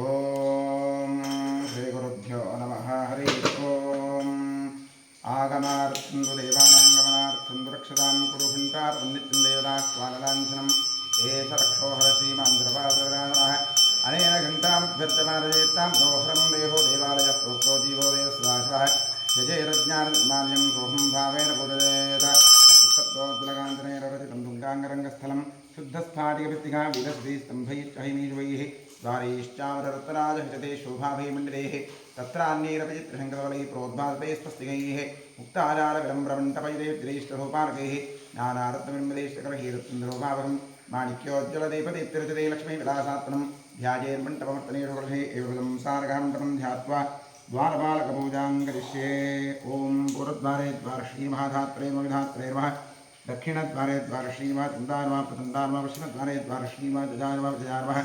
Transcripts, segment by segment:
ओम श्री गुरुभ्यो नमः। हरि ओम। आगमार्थं देवानां रक्षतां कुरु घण्टार्वं नित्यं देवतास्वानलाञ्छनम् एष रक्षोहर श्रीमान्ध्रपात्रविराजनः अनेन घण्टामभ्यर्थमानयेत्तां दोहरं देहो देवालयः प्रोक्तो जीवो देवस्वाश्वः यजेरज्ञानमाल्यं सोऽहं भावेन पूजयेत् उत्तप्तोज्ज्वलकाञ्चनेरवतितं तुङ्गाङ्गरङ्गस्थलं शुद्धस्फाटिकभित्तिका विलसति स्तम्भैश्चहिमीश्वैः द्वारैश्चामररत्नाय हृते शोभाभिमण्डितैः तत्रान्यैरपि चित्रशङ्करवलैः प्रोद्भासतैः स्वस्तिकैः मुक्ताजालविलम्ब्रमण्टपैरेश्वरोपानकैः नानारत्नविन्मदेशकरहीरत्नरोभावकं माणिक्योज्ज्वलदीपदीप्तिरचिते लक्ष्मीविलासात्मनं ध्यायेन्मण्टपमर्तनेषु कलशे एवं सारकामण्टपं ध्यात्वा द्वारपालकपूजां करिष्ये। ॐ पूर्वद्वारे द्वारश्रीमहाधात्रे नमः दक्षिणद्वारे द्वारश्रीमः चन्दानमः प्रचन्दानमः पश्चिमद्वारे द्वारश्रीमः जजानमः जजानमः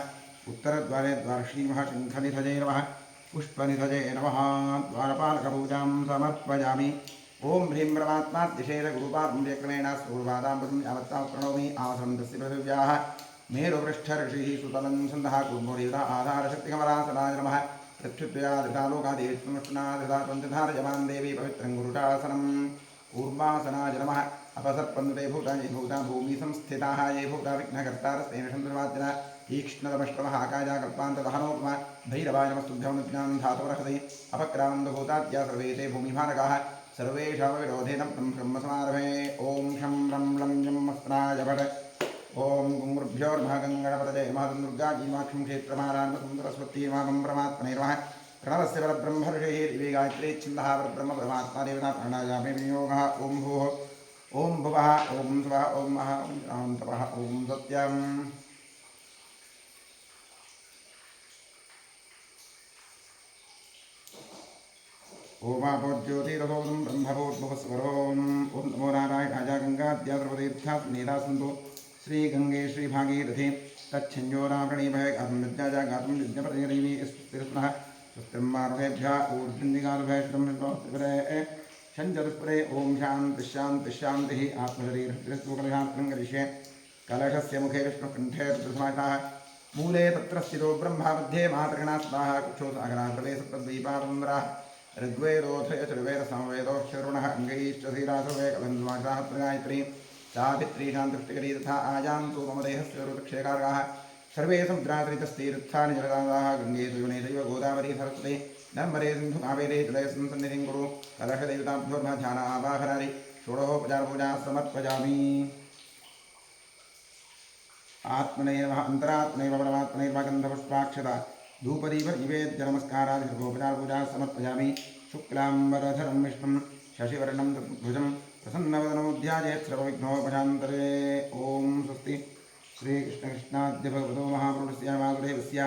उत्तरद्वारे द्वारश्रीमः शङ्खनिधये नमः पुष्पनिधये नमः। द्वारपालकपूजां समर्पयामि। ओं ह्रीं परमात्माद्यशेर गुरुपाद्यक्रमेण स्वरूपादाम्बुजं यावत्तां प्रणौमि आवसरं तस्य पृथिव्याः मेरुपृष्ठऋषिः सुतलं छन्दः कुर्मोरीरा आधारशक्तिकमलासनाय नमः। पृथ्व्या धृतालोकादेष्टुष्टुना धृता पञ्चधारयमान् देवी पवित्रं गुरुटासनम् ऊर्वासनाय नमः। अपसर्पन्ते भूतानि भूता भूमि संस्थिताः ये भूता विघ्नकर्तारस्तेन चन्द्रवाद्यना तीक्ष्णतमष्टमः आकाजा कल्पान्तदहनोपमा भैरवाय नमस्तुभ्यं नित्यानं धातुरहसि अपक्रामन्दभूताद्या सर्वे ते भूमिभारकाः सर्वेषामविरोधेन ब्रह्मसमारभे। ॐ शं रं लं जं मस्त्राय भट। ॐ गुरुभ्योर्नमः गङ्गणपतये महतं दुर्गा जीवाक्षं क्षेत्रमारान्वसुन्दरस्वतीर्माकं परमात्मने नमः। प्रणवस्य परब्रह्मर्षिः दिवे गायत्री छन्दः परब्रह्म परमात्मा देवता प्राणायामे विनियोगः। ॐ भूः ॐ भुवः ॐ स्वः ॐ महः ॐ शान्तपः ॐ सत्यम्। ओमापोज्योतिरथोदं ब्रह्मभूर्भुवस्वरोम्। ॐ नमो नारायणाय गङ्गाद्याद्रवतीर्थास्नेदा सन्तु श्रीगङ्गे श्रीभागीरथे तच्छञ्जोरावृणीभय गातुं विद्याजा गातुं यज्ञपतिरैवी स्थिरस्नः स्वस्तिर्मारुहेभ्यः ऊर्ध्वन्दिगारुभय श्रमस्परे शञ्चतुस्परे ॐ शान्तिः आत्मशरीरस्तुकलशान्तं करिष्ये। कलशस्य मुखे विष्णुकण्ठे रुद्रसमाहिताः मूले तत्र स्थितो ब्रह्मा मध्ये मातृगणास्ताः कुक्षो सागरार्धवे सप्तद्वीपावन्द्राः ऋग्वेदोऽथ यजुर्वेदसामवेदो शरुणः अङ्गैश्च धीरासुवे कलन्द्वासाहस्रगायत्री सावित्री शान्तुष्टिकरी तथा आयां तु मम देहस्य रुदक्षेकारकाः सर्वे समुद्रात्रितस्तीर्थानि जलदादाः गङ्गे सुयुने चैव गोदावरी सरस्वती नर्मदे सिन्धु कावेरी जलयस्मिन् सन्निधिं कुरु। कलशदेवताभ्योर्मः ध्यान आवाहनानि षोडशोपचारपूजा समर्पयामि। आत्मने नमः। अन्तरात्मने परमात्मने नमः। गन्धपुष्पाक्षता धूपदीपनिवेद्य नमस्कारादि सर्वोपचारपूजा समर्पयामि। शुक्लाम्बरधरं विष्णुं शशिवर्णं चतुर्भुजं प्रसन्नवदनो ध्यायेत् सर्वविघ्नोपशान्तये। ॐ स्वस्ति। श्रीकृष्णकृष्णाद्य भगवतो महापुरुषस्य वासुदेवस्य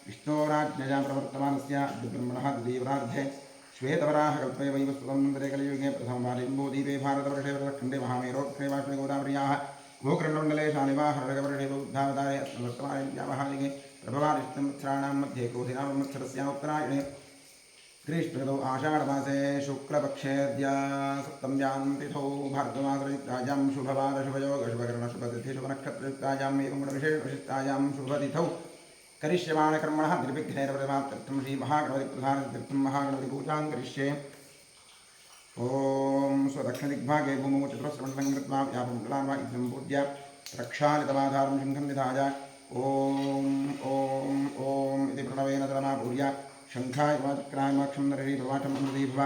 विष्णोराज्ञया प्रवर्तमानस्य ब्रह्मणः द्वितीयपदार्धे श्वेतवराहकल्पे वैवस्वतन्त्रे कलियुगे प्रथमवालिम्बोदीपे भारतवर्षे वरदखण्डे महामेरोक्षे वाष्णे गोदावर्याः गोकर्णमण्डले शालिवाहरगवर्षे बौद्धावतारे अस्मद्वर्तमाने विद्यामहायुगे प्रभवादिष्टमत्सराणां मध्ये क्रोधिनामत्सरस्य उत्तरायणे ग्रीष्मऋतौ आषाढमासे शुक्लपक्षेऽद्य सप्तम्यां तिथौ भारतमासयुक्तायां शुभपादशुभयोगशुभकरणशुभतिथिशुभनक्षत्रयुक्तायाम् एवं गुणविशेषविशिष्टायां शुभतिथौ करिष्यमाणकर्मणः निर्विघ्नेन श्रीमहागणपतिप्रधानतीर्थं महागणपतिपूजां करिष्ये। ॐ स्वदक्षिणदिग्भागे भूमौ चतुरस्रमण्डलं कृत्वा व्यापमण्डलान् वा इदं पूज्य रक्षानितमाधारं शङ्खं निधाय ॐ इति प्रणवेन तलमापूर्य शङ्खाय चक्राय माक्षं नरहरि प्रवाचं नृदीभव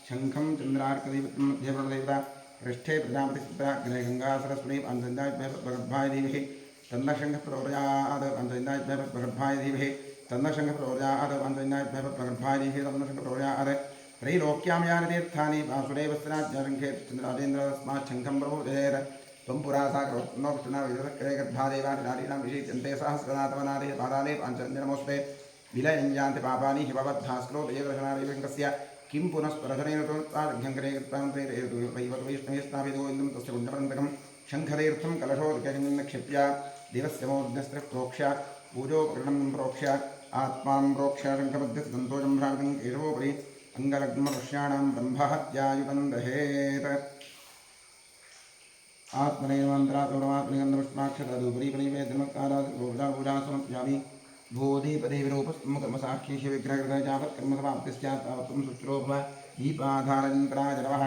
शङ्खं चन्द्रार्कदीपं मध्ये प्रणदेवता पृष्ठे प्रजापतिस्थिता अग्रे गङ्गा सरस्वती पाञ्चजन्याय धीमहि तन्नः शङ्खः प्रचोदयात् पाञ्चजन्याय धीमहि तन्नः शङ्खः प्रचोदयात् पाञ्चजन्याय धीमहि तन्नः शङ्खः प्रचोदयात् त्रैलोक्यां यानि तीर्थानि वासुदेवस्य राज्ञशङ्खे चन्द्रादेन्द्र तस्मात् शङ्खं प्रबोधयेत् त्वं पुरा साकरोत्नोक्षुणा विदुरक्रे गर्भादेवानि नारीणां विषीच्यन्ते सहस्रनाथवनादे पादाले पाञ्चजन्यनमोऽस्ते विलयञ्जान्ति पापानि हिमवद्धास्क्रोतयदर्शनादिवेङ्कस्य किं पुनस्परशनेन त्वत्पादघ्यङ्करे कृत्वान्ते स्थापितो इन्दं तस्य पुण्यपरन्तकं शङ्खतीर्थं कलशोदकं निक्षिप्य दिवस्य मोर्धस्त्र प्रोक्ष्य पूजोपकरणं प्रोक्ष्य आत्मां प्रोक्ष्य शङ्खमध्यसन्तोषं भ्रान्तं केशवोपरि अङ्गलग्नमनुष्याणां ब्रह्महत्यायुतं दहेत्। आत्मनेवान्तरात्मने गन्धपुष्पाक्षतदुपरि परिवेदनमस्कारात् पूजा समर्पयामि। भूदीपदेविरूपस्तुमकर्मसाक्षी शिवविग्रहकृतः यावत्कर्मसमाप्तिस्यात् तावत्त्वं शुश्रो भव दीपाधारयन्त्राय नमः।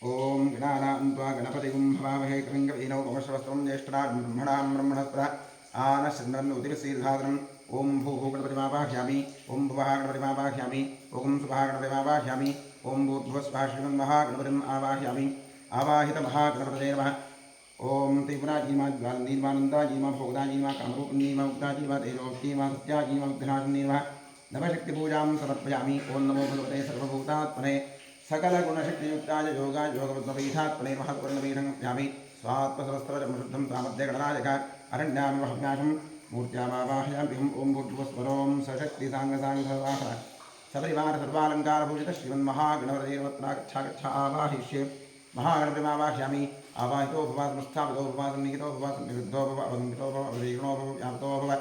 ओम गणानां त्वा गणपतिगुं भवामहे कविं कवीनौ पवश्रवस्त्रं ज्येष्ठराजं ब्रह्मणां ब्रह्मणस्पदा आनश्चन्द्रन्नोतिभिस्सीदधातरम् ओम भूः गणपतिमावाह्यामि ओम भुवः गणपतिमावाह्यामि ओम सुभः गणपतिमावाह्यामि ओम भूर्भुवस्वः श्रीमन्महागणपतिम् आवाह्यामि आवाहितमहागणपतये नमः। ओम त्रिपुराजीमा भोगदाजीमा कामरूपिणीमा उग्राजीमा तेजोक्तीमा सत्याजीमा विघ्नाशिनी नवशक्तिपूजां समर्पयामि। ओम नमो भगवते सर्वभूतात्मने सकलगुणशक्तियुक्ताय योगाय योगपद्मपीठात्मने महत्वर्णपीठं यामि। स्वात्मसहस्रजमशुद्धं सामध्यगणराजक अरण्यामि वह्व्याशं मूर्त्यामावाहयामि। ओम भूर्भुवस्वरों सशक्तिसाङ्गसाङ्गसवाह सपरिवार सर्वालङ्कारभूषितः श्रीमन्महागणपतिर्वत्रागच्छा आवाहिष्ये। महागणपतिमावाह्यामि आवाहितो भव समस्थापितो भव सन्निहितो भव सन्निरुद्धो भव अवन्दितो भव अवतीर्णो भव व्याप्तो भव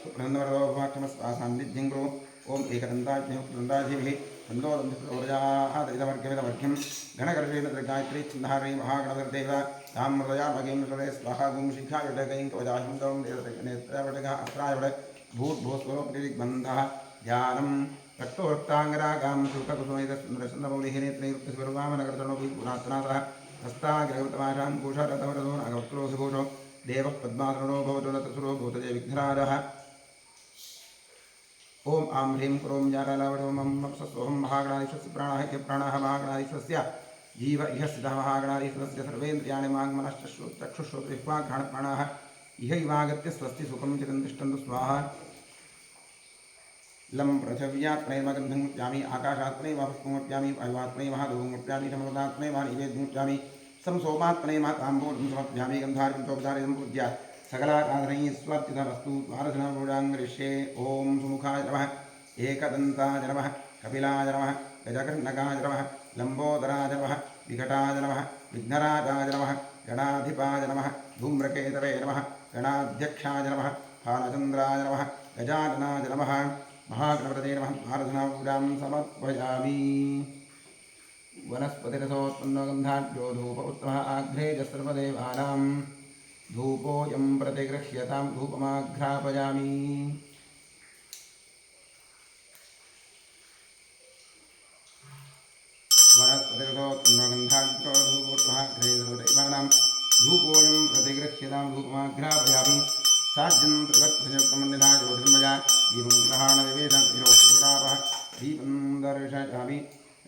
सुप्रसन्नवरदो भव क्षमस्वासान्निध्यं कुरु। ओम एकदन्ताज्ञोक्तदन्ताधीभिः छन्दोदन्तिप्रवर्जादयितवर्ग्यमिदवर्ग्यं गणकर्षेन्द्रगायत्री छन्दहारी महागणपतिर्देवता ताम्रदयामगीं हृदये स्वाहा गुं शिखायुडगैं कवचाहिन्दं नेत्रवटगः अस्त्रायुड भूर्भुवस्वरोपरिदिग्बन्धः ध्यानं रक्तोरक्ताङ्गरागां शुल्ककुसुमैतस्सुन्दरसन्दमौलिहिनेत्रैरुक्तस्वरूपामनगरतरणोपि पुरातनासः हस्ताग्रहृतमाशां कुशरतवरदो नागवक्त्रोऽधिघोषो देवः पद्मातरणो भवतु नतसुरो भूतजय विघ्नराजः। ओम आं ह्रीं क्रों जारालावडों मप्सस्वहं महागणाधीश्वस्य प्राणः ह्य प्राणः महागणाधीश्वस्य जीव इह स्थितः महागणाधीश्वरस्य सर्वेन्द्रियाणि माङ्मनश्चक्षुश्रोत्रजिह्वाघ्राणप्राणाः इहैवागत्य स्वस्ति सुखं चिरं तिष्ठन्तु स्वाहा। लं पृथिव्यात्मनेर्मगन्धं मुप्यामि आकाशात्मने पुष्पमुप्यामि वायुवात्मने महाधूममुप्यामि समवदात्मने नैवेद्यमुप्यामि सं सोमात्मने ताम्बूलं समर्पयामि गन्धार्घ्यं चोपचार्यं पूज्य सकलाराधनैः स्वर्चितमस्तु द्वादशनामूढाङ्गरिष्ये। ओम सुमुखाय नमः एकदन्ताय नमः कपिलाय नमः गजकर्णकाय नमः लम्बोदराय नमः विकटाय नमः विघ्नराजाय नमः गणाधिपाय नमः धूम्रकेतवे नमः गणाध्यक्षाय नमः भालचन्द्राय नमः गजाननाय नमः महागणपतये नमः। द्वादशनामूढां समर्पयामि। वनस्पतिरसोत्पन्नो गन्धाढ्यो धूप उत्तमः आघ्रेय सर्वदेवानां धूपोऽयं प्रतिगृह्यतां धूपमाघ्रापयामि। वनस्पतिरसोत्पन्नो धूपोत्तमः आघ्रेय सर्वदेवानां धूपोऽयं प्रतिगृह्यतां धूपमाघ्रापयामि। साज्यं त्रिवक्त्रयुक्तमन्यथा ज्योतिर्मया दीपं ग्रहाणनिवेदनविरोधविरापः दीपं दर्शयामि।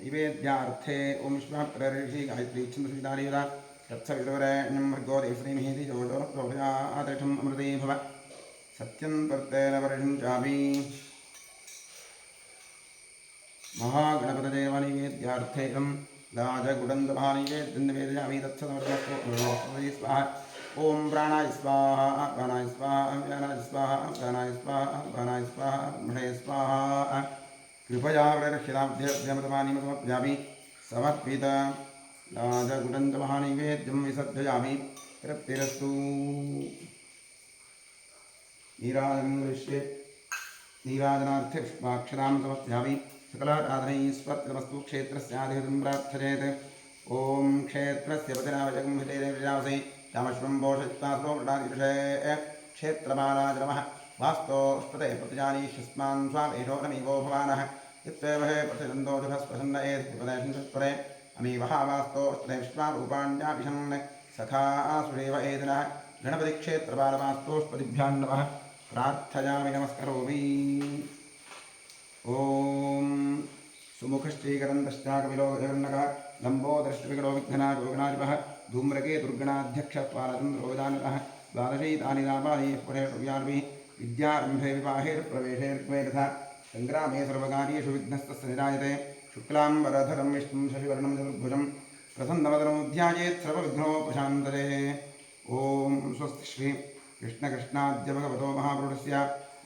नैवेद्यार्थे ओम विश्वाक्षरऋषि गायत्री छन्दसवितादेवता तत्सवितुर्वरेण्यं भर्गो देवश्रीमहेति जोजो प्रभयातिष्ठम् अमृते भव सत्यं त्वर्तेन परिषुञ्चामि। महागणपतये नैवेद्यार्थेयं लाजगुडन्दभानैवेद्यं निवेदयामि। तत्समर्पणस्तु स्वाहा। ओम प्राणाय स्वाहा प्राणाय स्वाहा व्यानाय स्वाहा प्राणाय स्वाहा प्राणाय स्वाहा ब्रह्मणे स्वाहा। कृपया वृक्षिताभ्यमतमानि समर्पयामि। समर्पित लाजगुडन्दमहानैवेद्यं विसर्जयामि। तृप्तिरस्तु। नीराजनविषये नीराजनार्थे पुष्पाक्षरां समर्पयामि। सकलाराधनैः स्वस्तिरमस्तु। क्षेत्रस्याधिपतिं प्रार्थयेत्। ओम क्षेत्रस्य पतिनावजगं हितेर्विजासै रामश्वं भोषयित्वा श्रोमृडादिषे क्षेत्रमालाय नमः। वास्तोस्पते प्रतिजानीष्यस्मान् स्वामेषो नमीवो भवानः यत्त्वेव हे प्रतिनन्दोजुभस्प्रसन्न एत्पदे अमीवः वास्तोस्पते विश्वारूपाण्याभिषन् सखा सुरेव एदिनः गणपतिक्षेत्रपालवास्तोस्पतिभ्यां नमः प्रार्थयामि नमस्करोमि। ओम सुमुखश्चैकरन्दश्चाकविलो जगन्नकः लम्बोदरश्चविकलो विघ्नायो गणाधिपः धूम्रकेतुर्गणाध्यक्षपालचन्द्रो जानकः द्वादशैतानि नामानि पुरेष्व्यार्भिः विद्यारम्भे विवाहेर्प्रवेशेर्क्वेदथा सङ्ग्रामे सर्वकार्येषु विघ्नस्तस्य निरायते। शुक्लाम्बरधरं विष्णुं शशिवर्णं चतुर्भुजं प्रसन्नवदनं ध्यायेत् सर्वविघ्नोपशान्तये। ओम स्वस्ति श्री कृष्णकृष्णाद्य भगवतो महापुरुषस्य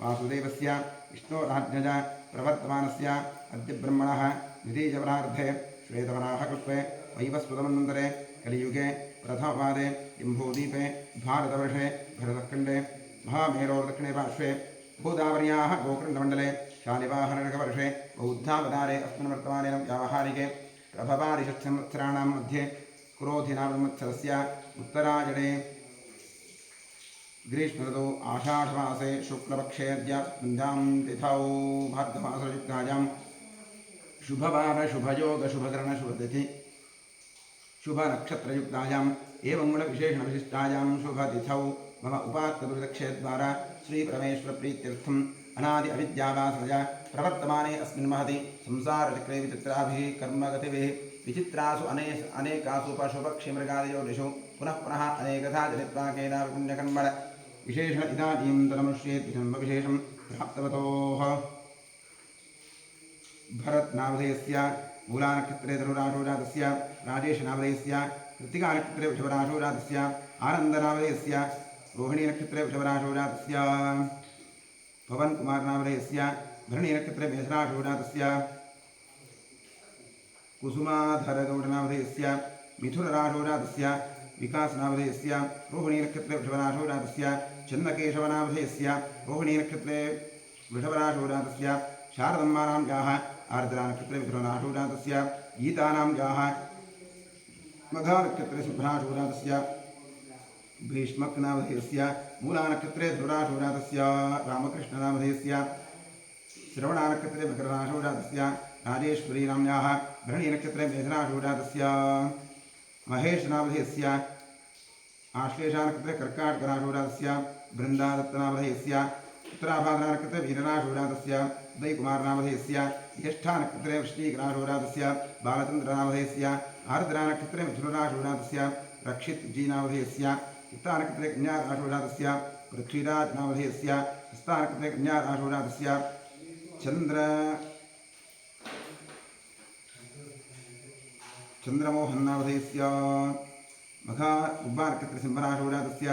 वासुदेवस्य विष्णोराज्ञया प्रवर्तमानस्य अद्य ब्रह्मणः द्वितीयवरार्धे श्वेतवराहकल्पे वैवस्वतमन्वन्तरे कलियुगे प्रथमपादे जम्बूद्वीपे भारतवर्षे भरतखण्डे महामेरोर्दक्षिणे पार्श्वे गोदावर्याः गोकर्णमण्डले शालिवाहनवर्षे बौद्धावतारे अस्मिन् वर्तमाने व्यावहारिके प्रभवादिषत्संवत्सराणां मध्ये क्रोधिनामसंवत्सरस्य उत्तरायणे ग्रीष्मऋतौ आषाढमासे शुक्लपक्षेऽद्यां तिथौ भाद्रमासयुक्तायां शुभवार शुभयोग शुभकरण शुभतिथि शुभनक्षत्रयुक्तायाम् एवं गुणविशेषणविशिष्टायां शुभतिथौ मम उपात्तदुर्दक्षेद्वारा श्रीपरमेश्वरप्रीत्यर्थम् अनादि अविद्यावासया प्रवर्तमाने अस्मिन् महति संसारचक्रे विचित्राभिः कर्मगतिभिः विचित्रासु अनेकासु पशुपक्षिमृगादियोनिषु पुनः पुनः अनेकधा जनित्वा केनापि पुण्यकर्मण विशेषण इदानीं तनमनुष्येत् जन्मविशेषं प्राप्तवतोः भरतनामधेयस्य मूलानक्षत्रे धनुराशोजातस्य राजेशनामधेयस्य कृत्तिकानक्षत्रे वृषभराशोजातस्य आनन्दनामधेयस्य रोहिणीनक्षत्रे वृषभराशोजातस्य पवनकुमारनामधेयस्य भरणीनक्षत्रे मेषराशोजातस्य कुसुमाधरगौडनामधेयस्य मिथुनराशोजातस्य विकासनामधेयस्य रोहिणीनक्षत्रे वृषभराशोजातस्य चन्द्रकेशवनामधेयस्य रोहिणीनक्षत्रे वृषभराशोजातस्य शारदम्मानां याः आर्द्रानक्षत्रे मिथुनराशोजातस्य गीतानां याः मघानक्षत्रे शुभ्राशोजातस्य भीष्मकनामधेयस्य मूलानक्षत्रे धनुराशोजातस्य रामकृष्णनामधेयस्य श्रवणानक्षत्रे मकरराशोजातस्य राजेश्वरीनाम्याः भरणीनक्षत्रे मेघनाशोजातस्य महेशनामधेयस्य आश्लेषानक्षत्रे कर्काटकराशोजातस्य बृन्दादत्तनामधेयस्य उत्तराभाद्रानक्षत्रे वीरराशोजातस्य उदयकुमारनामधेयस्य ज्येष्ठानक्षत्रे वृष्टिकराशोजातस्य बालचन्द्रनामधेयस्य आर्द्रानक्षत्रे मिथुनराशोजातस्य रक्षितजीनामधेयस्य उत्तानक्षत्रे कन्याराशोजातस्य पृथ्वीराजनामधेयस्य हस्तानक्षत्रे कन्याराशोजातस्य चन्द्रमोहन्नामधेयस्य मघा उब्बानक्षत्रे सिंहराशोजातस्य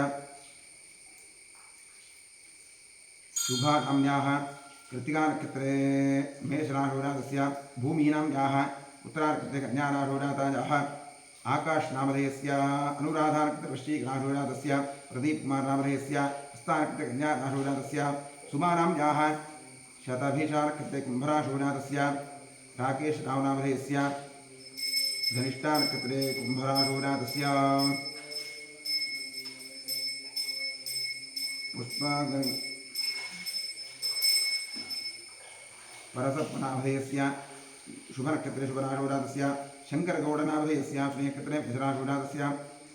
शुभानाम्याः कृत्तिकानक्षत्रे मेषराशोजातस्य भूमीनां याः उत्तरानक्षत्रे कन्याराशोजातायाः आकाशनामधेयस्य अनुराधानक्षत्रे वृश्चिकराशोजातस्य प्रदीपकुमारनामधेयस्य हस्तानक्षत्रे कन्याराशोजातस्य सुमानां याः शतभिषानक्षत्रे कुम्भराशोजातस्य राकेशरावनामधेयस्य धनिष्ठानक्षत्रे कुम्भराशोजातस्य परसप्पनामधेयस्य शुभनक्षत्रे शुभराशोजातस्य शङ्करगौडनामधेयस्य श्रीनक्षत्रे मेषराशोजातस्य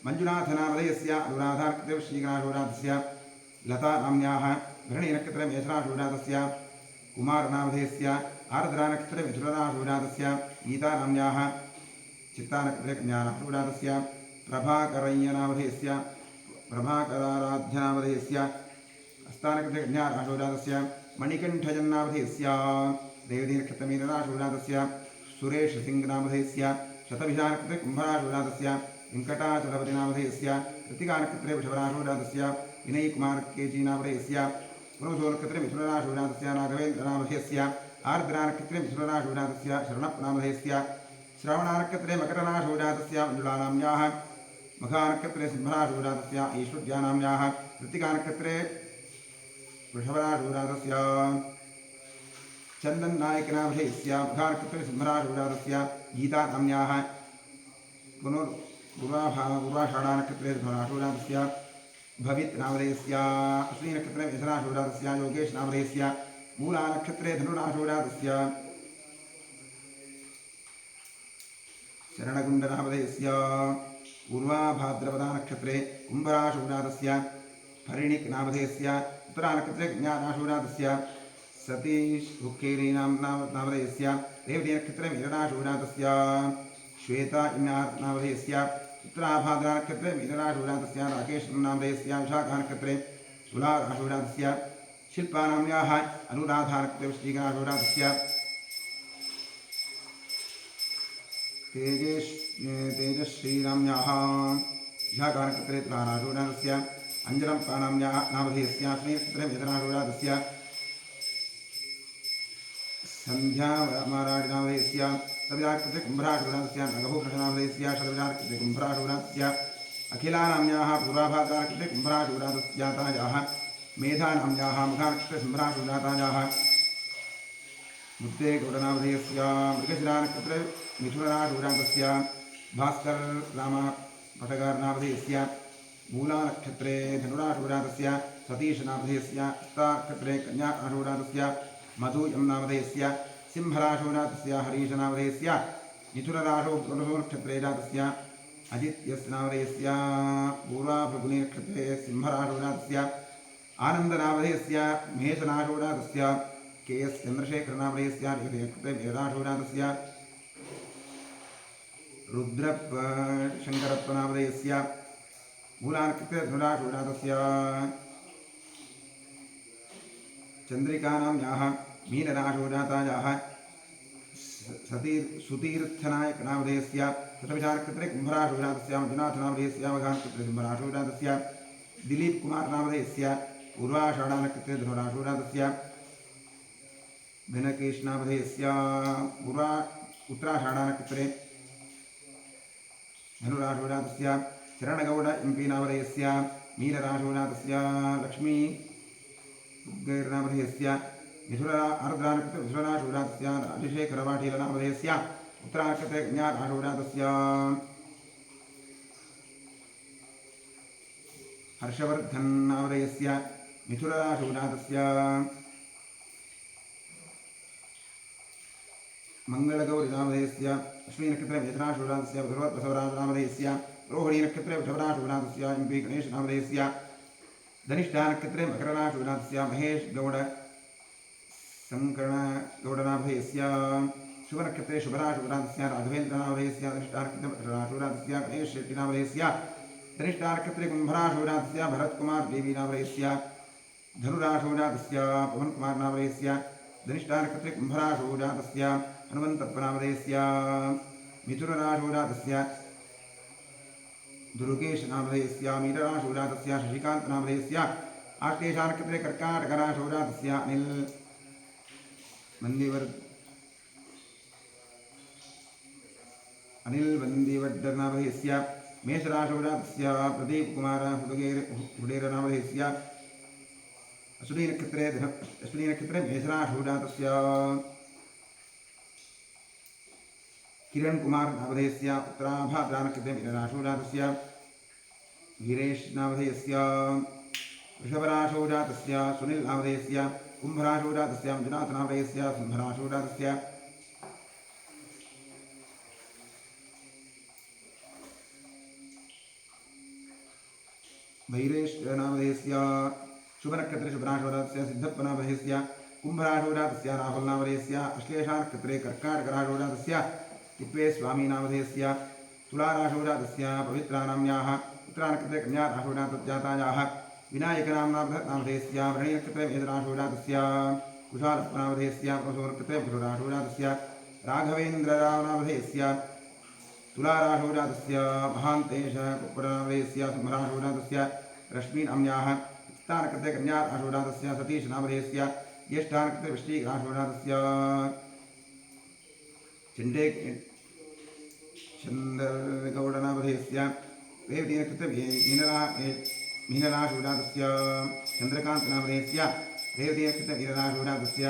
मञ्जुनाथनामधेयस्य अनुराधानक्षत्रे वृश्चिकराशोजातस्य लतानाम्याः भरणीनक्षत्रे मेषराशोजातस्य कुमारनामधेयस्य आर्द्रानक्षत्रे मिथुनराशोजातस्य गीतानाम्याः चित्तानक्षत्रे कन्याराशोजातस्य प्रभाकरय्यनामधेयस्य प्रभाकराराध्यनामधेयस्य हस्तानक्षत्रे कन्याराशोजातस्य मणिकण्ठजन्नामधेयस्य रेवतीनक्षत्रमीनराशोजातस्य सुरेशसिंहनामधेयस्य शतभिषानक्षत्रे कुम्भराशोजातस्य वेङ्कटाचलपतिनामधेयस्य कृत्तिकानक्षत्रे वृषभराशोजातस्य विनयकुमारकेजीनामधेयस्य पुनर्वसोनक्षत्रे मिथुनराशोजातस्य राघवेन्द्रनामधेयस्य आर्द्रानक्षत्रे मिथुनराशोजातस्य शरणप्पनामधेयस्य श्रवणानक्षत्रे मकरराशोजातस्य मञ्जुलानाम्याः मघानक्षत्रे सिंहराशोजातस्य ऐश्वर्यानाम्याः कृत्तिकानक्षत्रे वृषभराशोजातस्य चन्दन्नायकनामधेयस्य मघानक्षत्रे सिंहराशोजातस्य गीतानाम्याः पूर्वाषाढानक्षत्रे धनुराशोजातस्य भवितनामधेयस्य अश्विनीनक्षत्रे मेषराशोजातस्य योगेशनामधेयस्य मूलानक्षत्रे धनुराशोजातस्य शरणकुण्डनामधेयस्य पूर्वाभाद्रपदानक्षत्रे कुम्भराशोजातस्य हरिणिकनामधेयस्य उत्तरानक्षत्रे कन्याराशोजातस्य सतीशुक्केरीनामधेयस्य रेवतीनक्षत्रे मीनराशोजातस्य श्वेतानामधेयस्य उत्तराभाद्रानक्षत्रे मीनराशोजातस्य राकेशनामधेयस्य विशाखानक्षत्रे तुलाराशोजातस्य शिल्पानाम्याः अनुराधानक्षत्रे वृश्चिकराशोजातस्य तेजश्रीनाम्याः विशाखानक्षत्रे तुलाराशोजातस्य अंजनप्पानाम्याः नामधेयस्य श्रीनक्षत्रे मेघनाशोजातस्य संध्यामाराडिनामधेयस्य शतभिषानक्षत्रे कुम्भराशोजातस्य नागभूषणनामधेयस्य शतभिषानक्षत्रे कुम्भराशोजातस्य अखिलानाम्याः पूर्वाभाद्रानक्षत्रे कुम्भराशोजातस्यातायाः मेधानाम्याः मघानक्षत्रे सिंहराशोजातायाः मुद्देगौडनामधेयस्य मृगशिरानक्षत्रे मिथुनराशोजातस्य भास्कररामपटगारनामधेयस्य मूलानक्षत्रे धनुराशुरातस्य सतीशनामधेयस्य हस्तानक्षत्रे कन्याराशुरातस्य मधुयं नामधेयस्य सिंहराशुरातस्य हरीशनामधेयस्य मिथुनराशुनक्षत्रे जातस्य अजित्यस्य नामधेयस्य पूर्वाफल्गुनीनक्षत्रे सिंहराशुरातस्य आनन्दनामधेयस्य महेशनाशुरातस्य केएस् चन्द्रशेखरनामधेयस्य नक्षत्रे वेदाशुरातस्य रुद्रप्प शङ्करप्पनामधेयस्य मूलानक्षत्रे धनुराशुरातस्य चन्द्रिकानाम्याः मीनराशुरातायाः सुतीर्थनायकनामधेयस्य शतभिषानक्षत्रे कुम्भराशुरातस्य मंजुनाथनामधेयस्य मघानक्षत्रे सिंहराशुरातस्य दिलीपकुमारनामधेयस्य पूर्वाषाढानक्षत्रे धनुराशुरातस्य भिनकेशनामधेयस्य उत्तराषाढानक्षत्रे धनुराशुरातस्य शरणगौड एम्पी नामधेयस्य मीनराशुरातस्य लक्ष्मी नामधेयस्य आर्द्रानक्षत्रे मिथुनराशुरातस्य राजशेखरवाटीलनामधेयस्य उत्तरानक्षत्रे कन्याराशुरातस्य हर्षवर्धन नामधेयस्य मिथुनराशुरातस्य मंगलगौरी नामधेयस्य अश्विनी नक्षत्रे मेषराशुरातस्य बसवराजनामधेयस्य रोहिणी नक्षत्रे वृषभराशुरातस्य एम्पी गणेश नामधेयस्य धनिष्ठा नक्षत्रे मकरराशुरातस्य महेश गौड संकरणगौडनामधेयस्य शुभ नक्षत्रे शुभराशुरातस्य राघवेन्द्रनामधेयस्य धनिष्ठा नक्षत्रे राशुरातस्य गणेश शेट्टिनामधेयस्य धनिष्ठा नक्षत्रे कुम्भराशुरातस्य भरतकुमार देवी नामधेयस्य धनुराशुरातस्य पवनकुमार नामधेयस्य धनिष्ठा नक्षत्रे कुम्भराशुरातस्य हनुमन्तप्पनामधेयस्य मिथुनराशुरातस्य दुर्गेशनामधेयस्य मीनराशुरातस्य शशिकान्तनामधेयस्य आश्लेषा नक्षत्रे कर्काटकराशुरातस्य अनिल वंदीवड्डनामधेयस्य मेषराशुरातस्य प्रदीपकुमार हुडेरनामधेयस्य अश्विनी नक्षत्रे मेषराशुरातस्य किरण कुमार नामधेयस्य उत्तराभाद्रा नक्षत्रे मीनराशुरातस्य वीरेश नामधेयस्य वृषभराशुरातस्य सुनील नामधेयस्य कुम्भराशुरातस्य मंजुनाथ नामधेयस्य सिंहराशुरातस्य भैरेश नामधेयस्य शुभनक्षत्रे शुभराशुरातस्य सिद्धप्प नामधेयस्य कुम्भराशुरातस्य राहुल नामधेयस्य अश्लेषा नक्षत्रे कर्काटकराशुरातस्य तिप्पे स्वामी नामधेयस्य तुलाराशुरातस्य पवित्रानाम्याः उत्तरानक्षत्रे कन्याराशुरातजातायाः विनायकनामधेयस्य वृणी नक्षत्रे मेषराशुरातस्य कुशालप्पनामधेयस्य नक्षत्रे मिथुनराशुरातस्य राघवेन्द्ररावनामधेयस्य तुलाराशुरातस्य महान्तेश कुक्कुटनामधेयस्य सिंहराशुरातस्य रश्मीनाम्याः स्थानकृते कन्याराशुरातस्य सतीशनामधेयस्य ज्येष्ठानकृते वृश्चिकराशुरातस्य चन्द्रगौडनामधेयस्य रेवतीनकृते मीनराशुरातस्य चन्द्रकान्तनामधेयस्य रेवतीनकृते मीनराशुरातस्य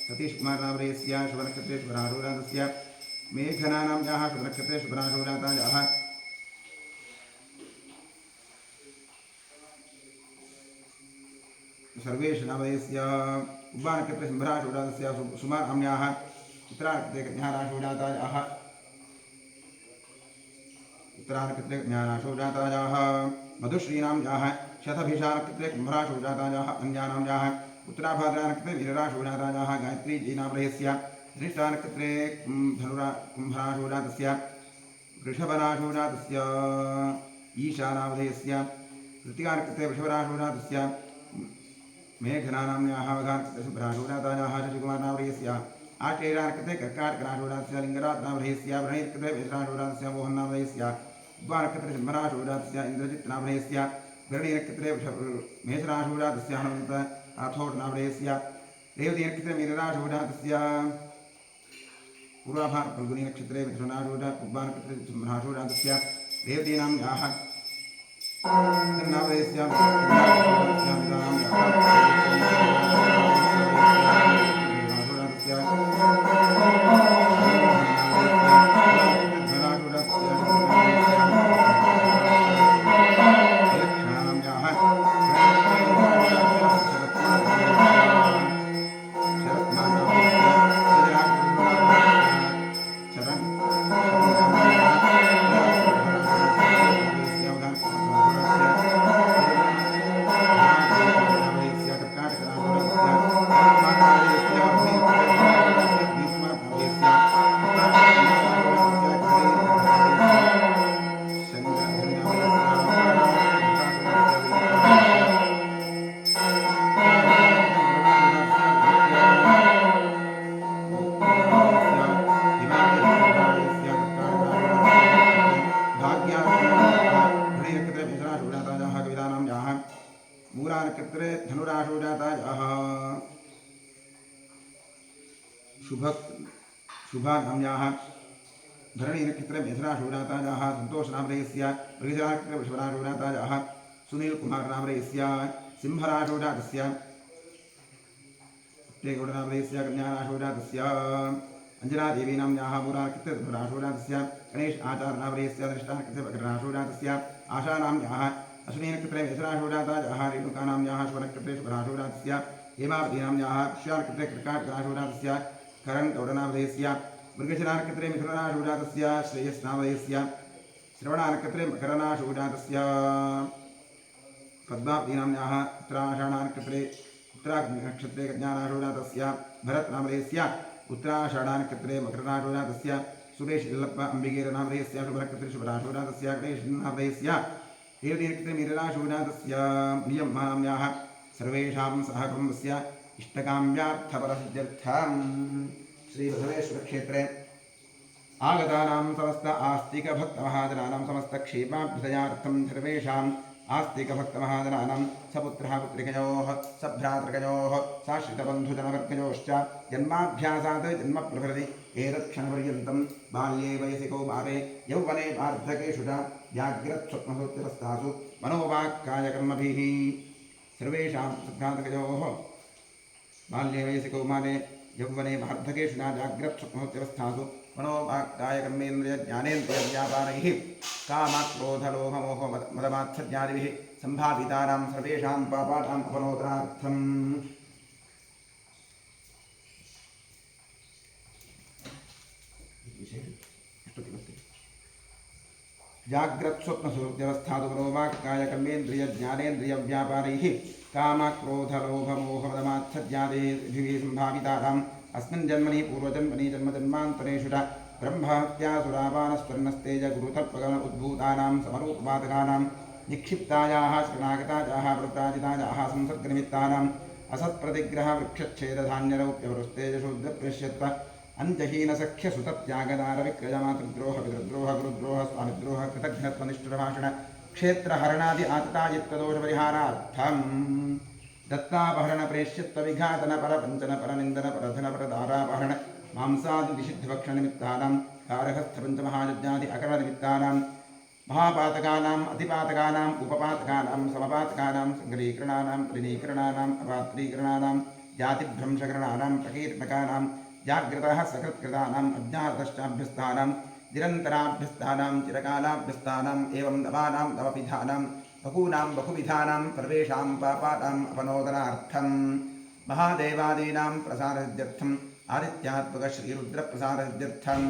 सतीशकुमारनामधेयस्य शुभनक्षत्रे शुभराशुरातस्य मेघनानाम्याः शुभनक्षत्रे शुभराशुरातायाः सर्वेश नामधेयस्य उब्बानक्षत्रे सिंहराशुरातस्य सुमानाम्याः उत्तरानक्षत्रे कन्याराशुरातायाः मधुश्रीनाम्याः शतभिषानक्षत्रे कुम्भराशुरातायाः अन्यानाम्याः उत्तराभाद्रानक्षत्रे वीरराशुरातायाः गायत्री नामधेयस्य धनिष्ठानक्षत्रे कुम्भराशुरातस्य वृषभराशुरातस्य ईशानामधेयस्य कृत्तिकानक्षत्रे वृषभराशुरातस्य मेघनानाम्याः मघानक्षत्रे शुभराशुरातायाः शशिकुमारनामधेयस्य आश्लेषानक्षत्रे कर्काटकराशुरातस्य लिङ्गराजनामधेयस्य वृणीनक्षत्रे मेषराशुरातस्य मोहननामधेयस्य उद्वानक्षत्रे सिंहराशुरातस्य इन्द्रजित्नामधेयस्य भरणीनक्षत्रे मेषराशुरातस्य हनुमन्त राठोडनामधेयस्य रेवतीनक्षत्रे मीनराशुरातस्य पूर्वाभार फल्गुनीनक्षत्रे मिथुनराशुरातस्य सिंहराशुरातस्य रेवतीनाम्याः नामधेयस्य मूलानक्षत्रे धनुराशो जातायाः शुभागाम्याः धरणीनक्षत्रे मेधराशो जातायाः सन्तोषनामधेयस्य मृगशिरानक्षत्रे वृषभराशो जातायाः सुनीलकुमारनामधेयस्य सिंहराशो जातस्य गौडनामधेयस्य कन्याराशो जातस्य अंजनादेवी नाम्याः मूलानक्षत्रे धनुराशो जातस्य गणेश आचारनामधेयस्य धनिष्ठानक्षत्रे मकरराशो जातस्य आशानाम्याः अश्विनीनक्षत्रे मेषराशो जातायाः रेणुकानाम्याः शुभनक्षत्रे शुभराशो जातस्य हेमावतीनाम्याः पुष्यानक्षत्रे कर्काटकराशो जातस्य करणगौडनामधेयस्य मृगशिरानक्षत्रे मिथुनराशो जातस्य श्रेयस्नामधेयस्य श्रवणानक्षत्रे मकरराशो जातस्य पद्मावतीनाम्याः उत्तराषाढानक्षत्रे उत्तरानक्षत्रे कन्याराशो जातस्य भरतनामधेयस्य उत्तराषाढानक्षत्रे मकरराशो जातस्य सुरेश यल्लप्प अंबिगेरनामधेयस्य शुभनक्षत्रे शुभराशो जातस्य गणेशनामधेयस्य देवतीनक्षत्रे मीनराशो जातस्य नियमाम्याः सर्वेषां सह कुटुम्बस्य इष्टकाम्यार्थफलसिद्ध्यर्थं श्रीबसवेश्वरक्षेत्रे आगतानां समस्त आस्तिकभक्तमहाजनानां समस्तक्षेमाभ्युदयार्थं सर्वेषाम् आस्तिकभक्तमहाजनानां सपुत्रः पुत्रिकयोः सभ्रातृकयोः साश्रितबन्धुजनवर्गयोश्च जन्माभ्यासात् जन्मप्रभृति एतत्क्षणपर्यन्तं बाल्ये वयसि कौमारे यौवने वार्धकेषु च जाग्रत्स्वप्नसुप्तिवस्थासु मनोवाक्कायकर्मभिः सर्वेषां सभ्रातृकयोः बाल्ये वयसि कौमारे यौवने वार्धकेषु न जाग्रत्स्वप्नसुप्तिवस्थासु मनोवाक्कायकर्मेन्द्रियज्ञानेन्द्रियव्यापारैः कामक्रोधलोभमोह मदमात्सर्यादिभिः सम्भावितानां सर्वेषां पापानाम् अपनोदनार्थम् जाग्रत्स्वप्नसुप्तिवस्थासु मनोवाक्कायकर्मेन्द्रियज्ञानेन्द्रियव्यापारैः कामक्रोधलोभमोह मदमात्सर्यादिभिः सम्भावितानाम् अस्मिन् जन्मनि पूर्वजन्मनि जन्मजन्मान्तरेषु च ब्रह्महत्यासुरापानस्वर्णस्तेज गुरुतल्पगण उद्भूतानां समरूपपातकानां निक्षिप्तायाः शरणागतायाः प्रव्राजितायाः संसर्गनिमित्तानाम् असत्प्रतिग्रहवृक्षच्छेदधान्यरौप्यवरुस्तेजशूद्रप्रेष्यत्व अन्त्यहीनसख्यसुतत्यागदारविक्रयमातृद्रोह पितृद्रोह गुरुद्रोह स्वामिद्रोह कृतघ्नत्वनिष्ठुरभाषण क्षेत्रहरणादि आततायित्वदोषपरिहारार्थम् दत्तापहरण प्रेष्यत्व विघातन परपंचन परनिंदन परधन परदारापहरण मांसादि निषिद्धभक्षण निमित्तानां कारहस्थपंचमहायज्ञादि अकरण निमित्तानां महापातकानां अतिपातकानां उपपातकानां समपातकानां संगलीकरणानां परिनीकरणानां अपात्रीकरणानां जातिभ्रंशकरणानां प्रकीर्णकानां जाग्रतः सकृत्कृतानाम् अज्ञातश्चाभ्यस्तानां निरन्तराभ्यस्तानां चिरकालाभ्यस्तानाम् एवं नवानां नवविधानां बहूनां बहुविधानां सर्वेषां पापानाम् अपनोदनार्थं महादेवादीनां प्रसादसिद्ध्यर्थम् आदित्यात्मकश्रीरुद्रप्रसादसिद्ध्यर्थं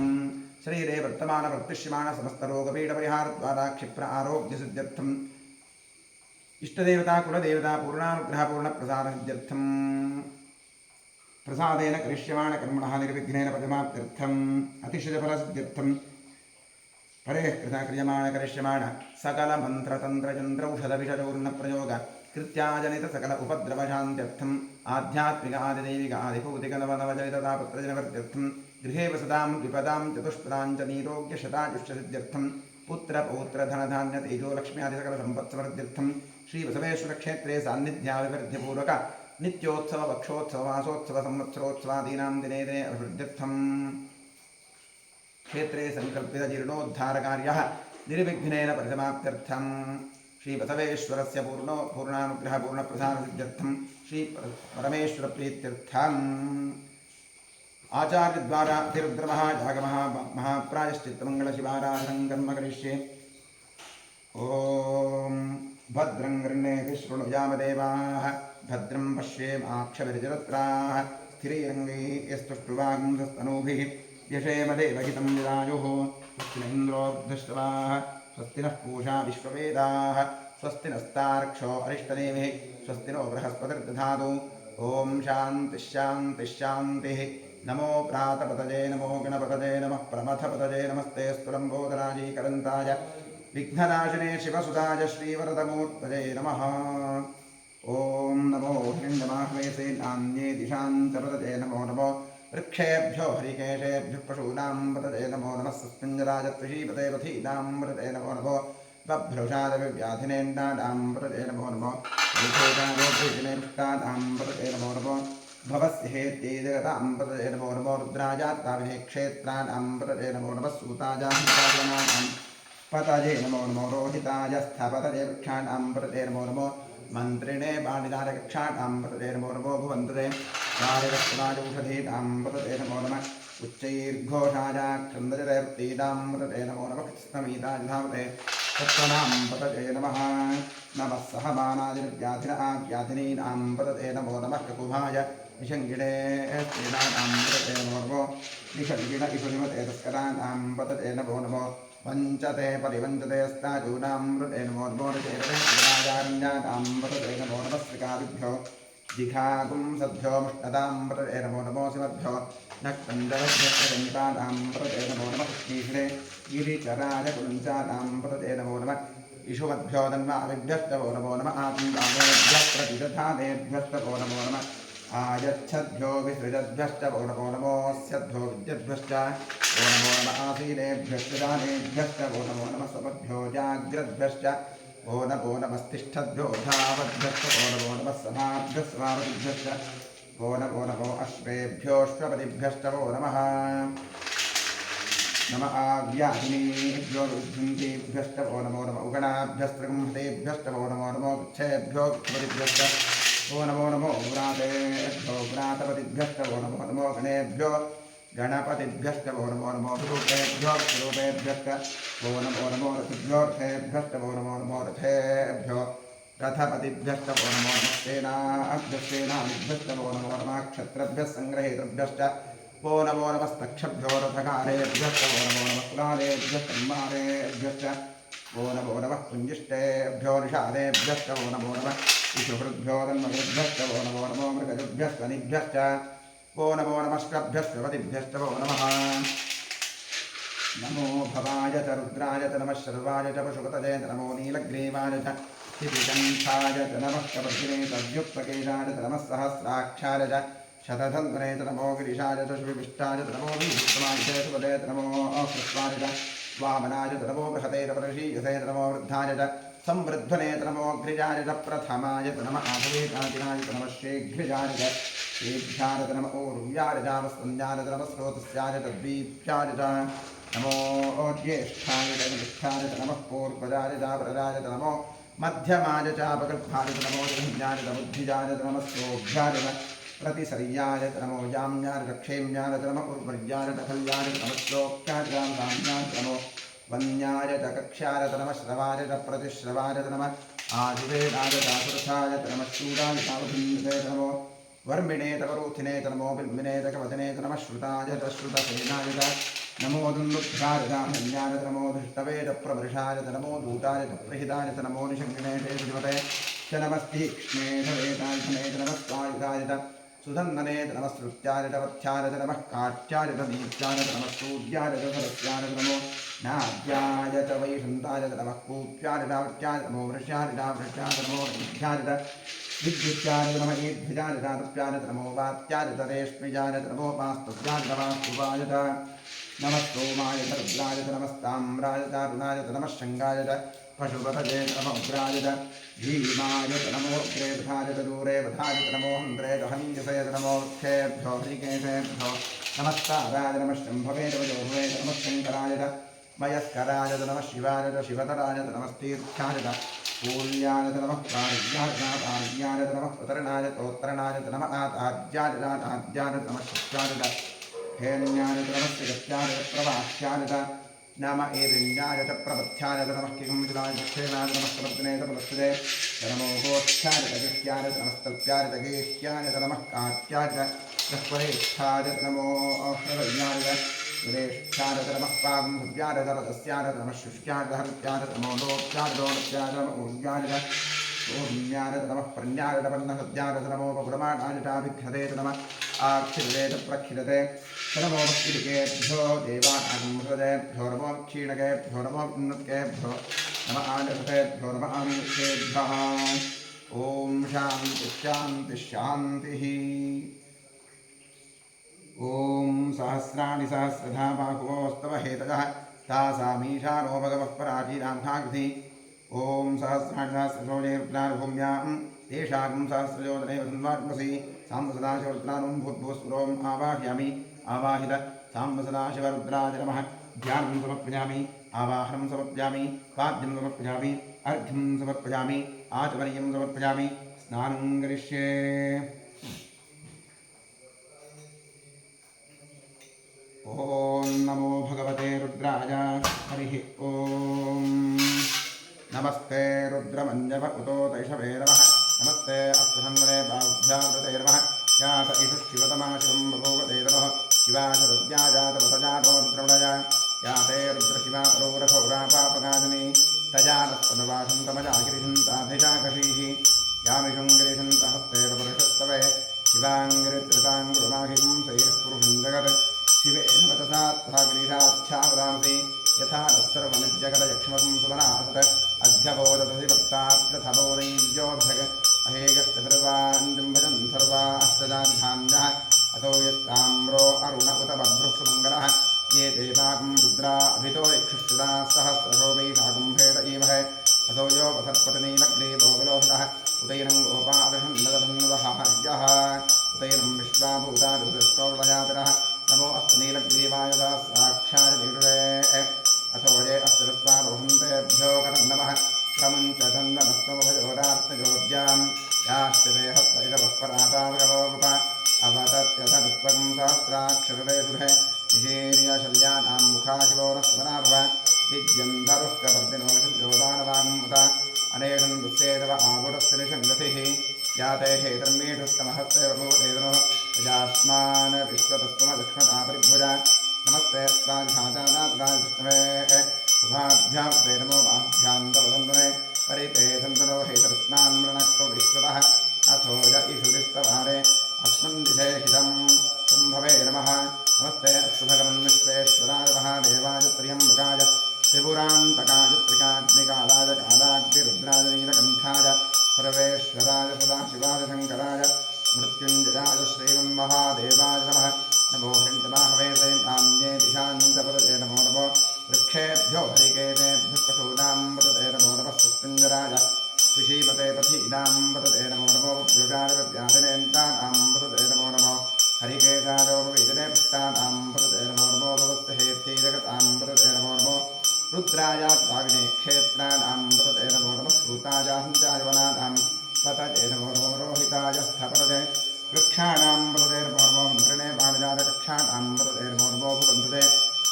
शरीरे वर्तमानवर्तिष्यमाण समस्तरोगपीडपरिहारद्वारा क्षिप्र आरोग्यसिद्ध्यर्थम् इष्टदेवता कुलदेवता पूर्णानुग्रहपूर्णप्रसादसिद्ध्यर्थं प्रसादेन करिष्यमाणकर्मणः निर्विघ्नेन पदमाप्त्यर्थम् अतिशयफलसिद्ध्यर्थं हरे कृता क्रियमाण करिष्यमाण सकल मंत्र तंत्र यंत्र औषध विषचूर्ण प्रयोग कृत्याजनित सकल उपद्रवशान्त्यर्थम् आध्यात्मिक आदिदैविक आदिभौतिक नवनवजनिततापत्रजनवर्त्यर्थं गृहे वसतां विपदां चतुष्पदां च नीरोग्यशतायुष्यसिद्ध्यर्थं पुत्र पौत्र धनधान्य तेजो लक्ष्म्यादि सकल संपत्समृद्ध्यर्थं श्रीबसवेश्वरक्षेत्रे सान्निध्याभिवृद्धिपूर्वक नित्योत्सव वक्षोत्सव मासोत्सव संवत्सरोत्सवादीनां दिने दिने अभिवृद्ध्यर्थम् क्षेत्रे संकल्पित जीर्णोद्धारकार्यः निर्विघ्नेन परिसमाप्त्यर्थं श्रीबसवेश्वरस्य पूर्णानुग्रहपूर्णप्रसादसिद्ध्यर्थं श्रीपरमेश्वरप्रीत्यर्थम् आचार्यद्वारा अतिरुद्रमहायागमहाप्रायश्चित्तमङ्गलशिवाराधनं कर्म करिष्ये। ॐ भद्रं गृह्णेभिः शृणुयामदेवाः भद्रं पश्येमाक्षभिर्जरत्राः स्थिरैरङ्गैः यस्तुष्टुवागुंसस्तनूभिः यशेम देवहितं विरायुः स्वस्ति न इन्द्रो वृद्धश्रवाः स्वस्ति नः पूषा विश्ववेदाः स्वस्ति नस्तार्क्ष्यो अरिष्टनेमिः स्वस्ति नो बृहस्पतिर्दधातु ॐ शान्तिः शान्तिः शान्तिः नमो प्रातपतये नमो गणपतये नमः प्रमथपतये नमस्ते स्तुलम्बोदराजीकरन्ताय विघ्ननाशिने शिवसुताय श्रीवरदमूर्तये नमः। ॐ नमो हिरण्यमाह्वयसे नान्ये दिशां च पतये नमो नमो वृक्षेभ्यो हरिकेशेभ्यः पशूनां पतये नमो नमः सस्मिञ्जराय त्रिशीपते पथीनां पतये नमो नमो बभ्रुषादव्याधिनेन्दानां पतये नमो नमो प्रेजनेष्टादाम्बरते नमो नमो भवस्य हेत्यै जगताम्बरते नमो नमो रुद्राजात्ताविने क्षेत्रादाम्बरते नमो नमः सूताजाहिताजनानां पतये नमो नमो रोहिताय स्थपतये वृक्षाणाम्बरते नमो नमो मन्त्रिणे बाणिदारकक्षाणाम्बरते नमो नमो भुवन्तते कार्यवस्त्राजौषधीनाम्बरते नमो नमः उच्चैर्घोषाजाक्षन्दजरतीनाम्बरते नमो नमः कृष्णमीताजधामते तत्त्वनाम्बरते नमः नमः सहमानादिव्याधिनाव्याधिनीनाम्बरते नमो नमः ककुभाय निषङ्गिणे स्त्रीणानाम्बरते नमो नमो निषङ्गिण इषुनिमते तस्कराणाम्बरते नमो नमो वञ्चते परिवञ्चते स्ताजूनाम्बरते नमो नमो निषेरणाजारण्यानाम्बरते नमो नमः श्रीकादिभ्यो जिघागुं सद्भ्यो मुष्णदाम्बरते नमो नमो शिवभ्यो नक्तन्दरभ्यस्त्रजनितानाम्बरते नमो नमः कृष्णीषणे गिरिचराजकुञ्चानाम्बरते नमो नमः इषुवद्भ्यो तन्वादिभ्यस्तवो नमो नमः आत्मदानेभ्यः प्रतिदधानेभ्यस्तवो नमो नमः आयच्छद्भ्यो विसृजद्भ्यस्तवो नमो नमोऽस्यद्भ्यो विद्यद्भ्यश्च वो नमो नमः आसीनेभ्यश्च दानेभ्यस्तवो नमो नमः सपद्भ्यो जाग्रद्भ्यश्च वो नमस्तिष्ठद्भ्यो धावद्भ्यस्तवो नमो नमः समाभ्यस्वावतिभ्यश्च वो नमो अश्वेभ्योऽश्वपतिभ्यस्तवो नमः नमः आव्याहिनीभ्यो रुद्धिन्तेभ्यस्तवो नमो नमः उगणाभ्यस्त्रगुंहतेभ्यस्तवो नमो नमो गुच्छेभ्यो गुच्छपतिभ्यश्च वो नमो व्रातेभ्यो व्रातपतिभ्यस्तवो नमो नमो गणेभ्यो गणपतिभ्यस्तवो नमो नमो स्वरूपेभ्यो स्वरूपेभ्यश्च वो नमो रथेभ्यो रथेभ्यस्तवो नमो रथेभ्यो रथपतिभ्यस्तवो नमो नमः सेनाभ्यस्तेनाभ्यस्तवो नमो नमः क्षत्रभ्यः सङ्ग्रहेतृभ्यश्च वो नमो नमस्तक्षभ्यो रथकारेभ्यस्तवो नमो नमः कुलालेभ्यः सम्मारेभ्यश्च वो नमो नमः पुञ्जिष्टेभ्यो निषादेभ्यस्तवो नमो नमः इषुभृद्भ्यो तन्मगुभ्यस्तवो नमो नमो मृगजुभ्यस्त्वनिभ्यश्च वो नमो नमस्कभ्यस्त्वपतिभ्यस्तवो नमः नमो भवाय च रुद्राय च नमः शर्वाय च पशुपतये नमो नीलग्रीवाय च स्थितिकण्ठाय च नमः कपर्दिने तद्युक्तकेशाय च नमः सहस्राक्षाय च शतधन्वने च नमो गिरिशाय च शुभिष्टाय च नमो विष्णुवाय च सुपदे च नमो कृष्णाय च वामनाय च नमो बृहते च परशीयसे च नमो वृद्धाय च संवृद्धने च नमो घ्रिजाय च प्रथमाय च नमः आधवेकादिनाय च नमः शीघ्रिजाय च श्रीभ्याय च नमः ऊर्व्याय च वस्वन्द्याय च नमः स्रोतस्याय च द्वीप्याय च नमो ज्येष्ठाय च निष्ठाय च नमः पूर्वजाय च वरदाय च नमो मध्यमाय च अपगर्भाय च नमो जन्याय च बुद्धिजाय च नमः सोभ्याय च प्रतिसर्याय च नमो याम्याय च क्षेम्याय च नमः उर्वर्याय च खल्याय च नमः श्लोक्याय च साम्याय च नमो वन्याय च कक्ष्याय च नमः श्रवाय च प्रतिश्रवाय च नमः आयुर्वेदाय च आसुरथाय च नमः शूराय च सावधीनते च नमो वर्मिणे च वरूथिने च नमो बिल्मिने च कवचने च नमः श्रुताय च श्रुतसेनाय च नमो दुन्दुभ्याय च धन्याय च नमो धृष्टवे च प्रवृषाय च नमो दूताय च प्रहिताय च नमो निषङ्गिणे च श्रीमते च नमस्तीक्ष्णे च वेदायुधने च नमः स्वायुधाय च सुधन्वने च नमः श्रुत्याय च वत्थ्याय च नमः काट्याय च दीप्त्याय च नमः सूर्याय च सरस्याय च नमो नाद्याय च वैशन्ताय च नमः कूप्याय च वट्याय च नमो वृष्याय च वृष्याय च नमो विद्याय च विद्युत्याय च नमः ईद्भिजाय च तप्याय च नमो वात्याय च रेष्मिजाय च नमो वास्तुभ्याय च वास्तुवाय च नमः सोमाय च रुद्राय च नमस्ताम्राय च अरुणाय च नमः शङ्गाय च पशुपतये च नमः उग्राय च भीमाय च नमो उग्रेभ्याय च दूरेभ्याय च नमो हन्द्रे च हन्यसे च नमो वृक्षेभ्यो हरिकेशेभ्यो नमस्ताराय च नमः शम्भवे च वजोर्वे च नमः शङ्कराय च मयस्कराय च नमः शिवाय च शिवतराय च नमस्तीर्थ्याय च पूर्याय च नमः प्रार्याय च नातार्याय च नमः प्रतरणाय तोत्तरणाय च नमः आतार्याय च नातार्याय च नमः शिष्याय च हेन्याय च नमः श्रीगत्याय च प्रवाह्याय च नम एरिण्याय च प्रपथ्याय च नमः किंविदाय च क्षेमाय च नमः प्रपत्ने च प्रपत्सुदे च नमो गोष्ठ्याय च गृह्याय च नमस्तल्प्याय च गेह्याय च नमः काट्याय च प्रह्वरेष्ठाय च नमो हृदयाय च सुरेष्ठाय च नमः पावंभव्याय च रथस्याय च नमः शुष्क्याय च हरित्याय च नमो लोक्याय च लोलप्याय च नमः ऊर्व्याय च ओम्याय च नमः प्रण्याय च पन्नहृद्याय च नमो पपुरमाणाय च अभिघ्नते च नमः आक्षिरते च प्रक्षिरते च नमो भक्तिकेभ्यो देवानागमृतेभ्यो नमो क्षीणकेभ्यो नमो उन्नतकेभ्यो नमः आनृतेभ्यो नमः आनृतेभ्यः ॐ शान्तिः शान्तिः शान्तिः ॐ सहस्राणि सहस्रधा बाहुवोस्तव हेतजः तासामीशानो भगवः पराचीनां घाग्धि ॐ सहस्राणि सहस्रशोणे रुद्रार्भूम्यां तेषागं सहस्रयोजने वसन्वार्मसि साम्बसदाशिवरुद्रानुं भूद्भूस्पुरोम् आवाहयामि आवाहित साम्बसदाशिवरुद्राय नमः ध्यानं समर्पयामि आवाहनं समर्पयामि पाद्यं समर्पयामि अर्घ्यं समर्पयामि आचमनीयं समर्पयामि स्नानं करिष्ये ॐ नमो भगवते रुद्राय हरिः ॐ नमस्ते रुद्रमञ्जव उतो तैषवे नमः नमस्ते अस्तहन्वने बाहुभ्यां कृते नमः यात इषु शिवतमा शिवं बभूवते नमः शिवाशरुद्या जातवतजातो रुद्रमणया याते रुद्रशिवा परोरघोरापापगाजने तजानस्तनवासन्तमजागिरिशन्ताभिजाकशीः यामिषं गिरिशन्तहस्तेव पुरुषस्तवे शिवाङ्गिरित्रिताङ्गुरुमाहिं सैरस्पुरुषं जगत् शिवेन वचसा गिरीशाख्यावदांसि यथा सर्वमिज्जगदयक्ष्मकं सुमनासत अध्यबोधतसि वक्ताप्रथबोधैव्योऽभ्यग अहेगस्तभिर्वाञ्जं भजन् सर्वाश्चजाध्यान्यः अतो यस्ताम्रो अरुण उत बभ्रुः सुमङ्गलः ये ते भागं रुद्रा अभितो यक्षुश्रुता सहस्रशो वै शाकुम्भेद ईमहे अतो यो वसत्पतिनीलग्रीवो विलोहितः उतैनं गोपादशन्नदधन्वहार्यः उतैनं विश्वाभूतादिस्तौलयातिरः नमो अस्तु नीलग्रीवाय साक्षात् वीरुरे अथो ये अस्तु रत्वा रोहन्तेभ्यो करं नमः प्रमुञ्च धन्वनस्तमभयोरात्मजोज्यां याश्च देहस्वैरवः परातावगवोप अवतत्यथविस्वगं सहस्राक्षरते सुधे निशीर्यशल्यानां मुखाशिवोरस्मनाभव विद्यन्धरुः कपर्दिनो विशल्योदानवाङ्मुत अनेकं दुस्येदव आपुरस्य निषङ्गतिः याते हेतर्मीढुस्तमहस्तेव भूतेतनुः यजास्मान् विश्वतस्त्वमलक्ष्मणापरिभुज नमस्ते स्वाध्याचानाद्राजविष्णवे उभाभ्यां ते नमो बाहुभ्यां तव सन्दने परिते सन्तनो हेतरस्नान् मृणक्तो विश्वतः अथो य इषुरिस्तवारे अस्मन् दिशेषितं शम्भवे नमः नमस्ते अस्तु भगवन् विश्वेश्वराय महादेवाय त्र्यम्बकाय त्रिपुरान्तकाय त्रिकाग्निकालाय कालाग्निरुद्राय नीलकण्ठाय सर्वेश्वराय सदाशिवाय शङ्कराय मृत्युञ्जयाय श्रीमन्महादेवाय नमः नमो हृण्यमाहवे नान्ये दिशां च पदते नमो नमो वृक्षेभ्यो हरिकेशेभ्यः पशूनां पदते नमो नमः सुस्पिञ्जराय कृषीपते पथीनां पदते नमो नमो वृक्षाय व्याधिनेन्तानां पदते नमो नमो हरिकेशायोपवेदने पुष्टानां पदते नमो नमो भवस्तहेत्यैरगतां पदते नमो नमो रुद्रायाग्ने क्षेत्राणां पदते नमो नमः श्रुतायाहञ्चायवनानां पतये नमो नमो रोहिताय स्थपदे वृक्षाणां पदते नमो नमो मन्त्रिणे पाणिजाय कक्षाणां पदते नमो नमो भुवन्धुते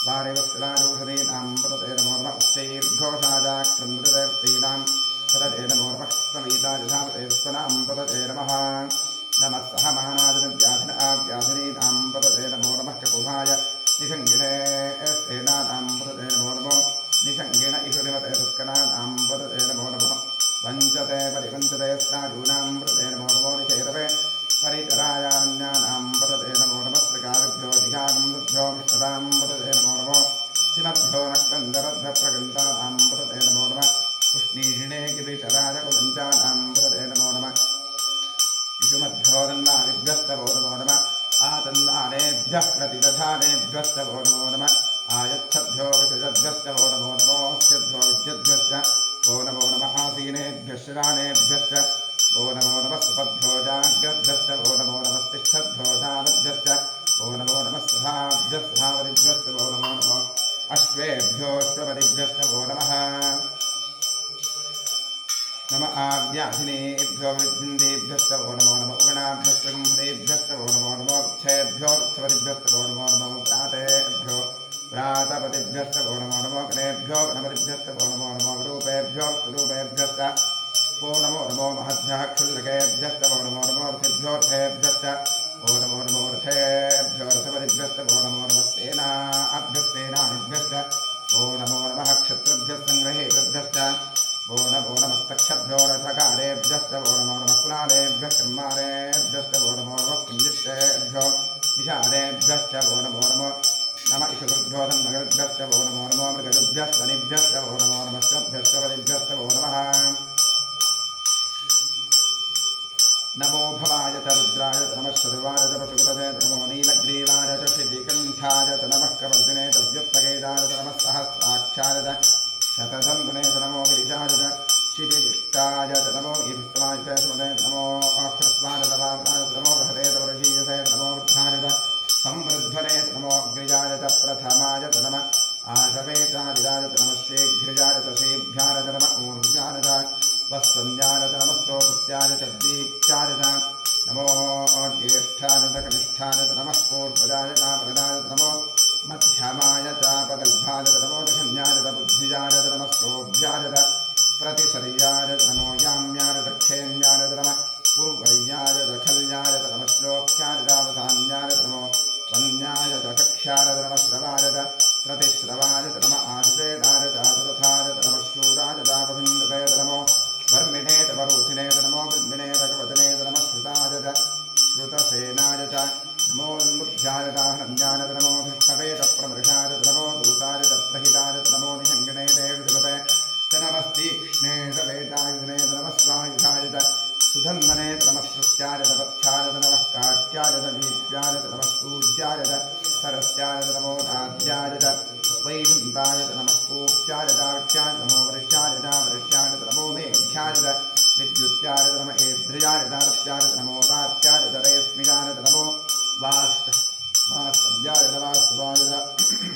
वारेवस्तिराजौषधीनां पदते नमो नमः उच्चैर्घोषाजाक्रन्दृतेर्तीनां पदते नमो नमः समीताय धावते स्वनां पदते नमः नमः सहमानादिव्याधिन व्याधिनीनां पदते नमो नमः ककुभाय निषङ्गिणे स्तेनानां पदते नमो नमो निषङ्गिण इषुरिमते दुःखनानां पदते नमो नमः वञ्चते परिवञ्चते स्नायूनां पदते नमो नमो निचेतवे परिचरायारण्यानां पदते नमो नमः श्रीकारिभ्यो दिघागम्भ्यो विष्णतां पदते नमो नमो सिमभ्यो नक्तन्दरभ्य प्रगन्तानां पदते नमो नमः उष्णीषिणे गिरिचराय कुलञ्चानां पदते नमो नमः इषुमभ्यो तन्वादिभ्यस्तवो नमो नमः आतन्वानेभ्यः प्रतिदधानेभ्यस्तवो नमो नमः आयच्छद्भ्यो विसृजद्भ्यस्तवो नमो नमो स्यद्भ्यो विद्युद्भ्यश्च वो नमो नमः आसीनेभ्यः शिरानेभ्यश्च वो नमो नमः सुपद्भ्यो जाग्रद्भ्यश्च वो नमो नमस्तिष्ठद्भ्यो धावद्भ्यश्च वो नमो नमः सभाभ्यः सभावदिभ्यश्च वो नमो नमः अश्वेभ्योऽश्वपदिभ्यश्च वो नमः नम आज्ञाधिनेभ्यो विद्युन्देभ्यश्च वो नमो नमः उगणाभ्यश्च गुम्फदेभ्यश्च वो नमो नमः क्षयभ्यो क्षपदिभ्यश्च वो नमो नमः प्रातेभ्यो प्रातपतिभ्यश्च वो नमो नमः गणेभ्यो गणपतिभ्यश्च वो नमो नमः रूपेभ्यो स्वरूपेभ्यश्च वो नमो नमो महद्भ्यः क्षुल्लकेभ्यश्च वो नमो नमो रथेभ्यो रथेभ्यश्च वो नमो नमो रथेभ्यो रथपतिभ्यश्च वो नमो नमः सेनाभ्यस्तेनानिभ्यश्च वो नमो नमः क्षत्रिभ्यः सङ्ग्रहेभ्यश्च वो नमो नमस्तक्षभ्यो रथकारेभ्यश्च वो नमो नमः कुलालेभ्यः कर्मारेभ्यश्च वो नमो नमः कुञ्जिष्टेभ्यो विशालेभ्यश्च वो नमो नमो नमः इषुभ्यो धन्मगृभ्यश्च वो नमो नमो मृगजुभ्यश्च वो नमो नमः श्वभ्यश्च वदिभ्यश्च वो नमः नमो भवाय च रुद्राय च नमः शर्वाय च पशुपतये नमो नीलग्रीवाय च श्रीकण्ठाय च नमः कवर्दिने च व्युत्पगेदाय च नमः सहस्राक्षाय च शतधन्वने च नमो गिरिजाय च क्षितिदिष्टाय नमो ईष्टमाय सुमते नमो अकृष्णाय नमो बृहते वर्षीयते नमो वृद्धाय संवृद्धने नमो अग्रिजाय प्रथमाय नमः आशवेतादिराय नमः शीघ्रजाय शीभ्याय नमः ऊर्जाय वस्वन्द्याय नमस्रोतस्याय च दीप्त्याय नमो ज्येष्ठाय कनिष्ठाय नमः पूर्वजाय प्रदाय नमो मध्यमाय पगल्भाय नमो दशन्याय बुद्धिजाय नमः स्तोभ्याय प्रतिशर्याय नमो याम्याय दक्षेम्याय नमः पूर्वर्याय खल्याय नमः श्लोक्याय धान्याय नमो वन्याय कक्ष्याय नमः श्रवाय प्रतिश्रवाय नमः आश्रेणाय चतुर्थाय नमः शूराय दापभिन्दते नमो वर्मिणे वरुथिने नमो बिन्मिने कवचने नमः श्रुताय श्रुतसेनाय नमो उन्मुध्याय हन्याय नमो धृष्णवे प्रमृषाय नमो दूताय प्रहिताय नमो निषङ्गिणे देवते नमस्तीक्ष्णे वेदाय नमः स्वायुधाय सुधन्वने नमः श्रुत्याय तपथ्याय नमः काट्याय दीप्याय नमः सूर्याय सरस्याय नमो राध्याय वैकुण्ठाय नमः कूप्याय दाक्ष्याय नमो वर्ष्याय वृष्याय नमो मेघ्याय विद्युत्याय नम एद्रियाय दात्याय नमो वात्याय रेस्मियाय नमो वास्तव्याय नमः सुवाय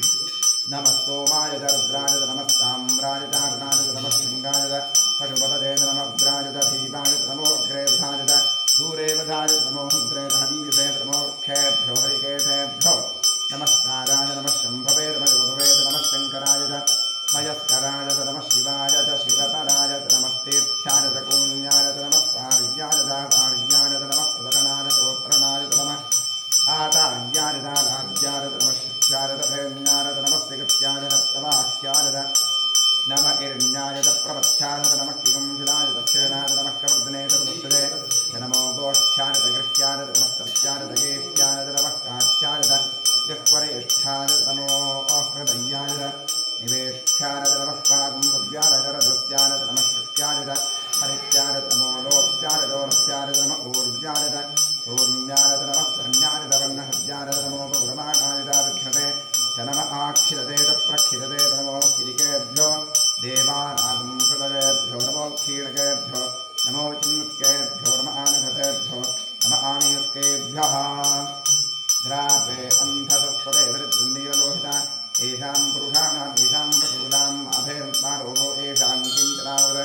नमस्तोमाय रुद्राय नमस्ताम्राय चारणाय नमः शृङ्गाय पशुपतये नमः उग्राय भीमाय नमो अग्रेधाय दूरे वधाय नमो हन्त्रे धनीयसे नमो वृक्षेभ्यो हरिकेशेभ्यो नमस्काराय नमः शम्भवे नमः नमः शङ्कराय मयस्कराय नमः शिवाय शिवतराय नमस्तीर्थ्याय कूल्याय नमः पार्याय पार्याय नमः प्रदरणाय चोत्रणाय नमः आचार्याय राध्याय नमः शिष्याय भेन्याय नमः सिगत्याय प्रवाह्याय नम इरण्याय प्रवत्याय नमः किगंशिलाय दक्षिणाय नमः कवर्धने तपदुष्टदे नमो गोष्ठ्याय गृह्याय नमः सत्याय गेह्याय नमः काट्याय जह्वरेष्ठाय नमो हृदयाय निवेष्ठ्याय नमः पागं सव्याय रजस्याय नमः शुक्याय हरित्याय नमो लोप्याय दोरस्याय नमः ऊर्जाय ऊर्म्याय नमः धन्याय वर्णहद्याय नमो ब्रह्माणाय विघ्नते च नमः आक्षिरते प्रक्षिरते नमो किरिकेभ्यो देवानागं हृदयेभ्यो नमो क्षीणकेभ्यो नमो चिन्मुत्केभ्यो नमः आनघतेभ्यो नमः आमीयस्केभ्यः द्रापे अन्धसस्पदे दरिद्रनीललोहिता येषां पुरुषाणां येषां पशूनाम् अभेर्मारोगो येषां किञ्चनावर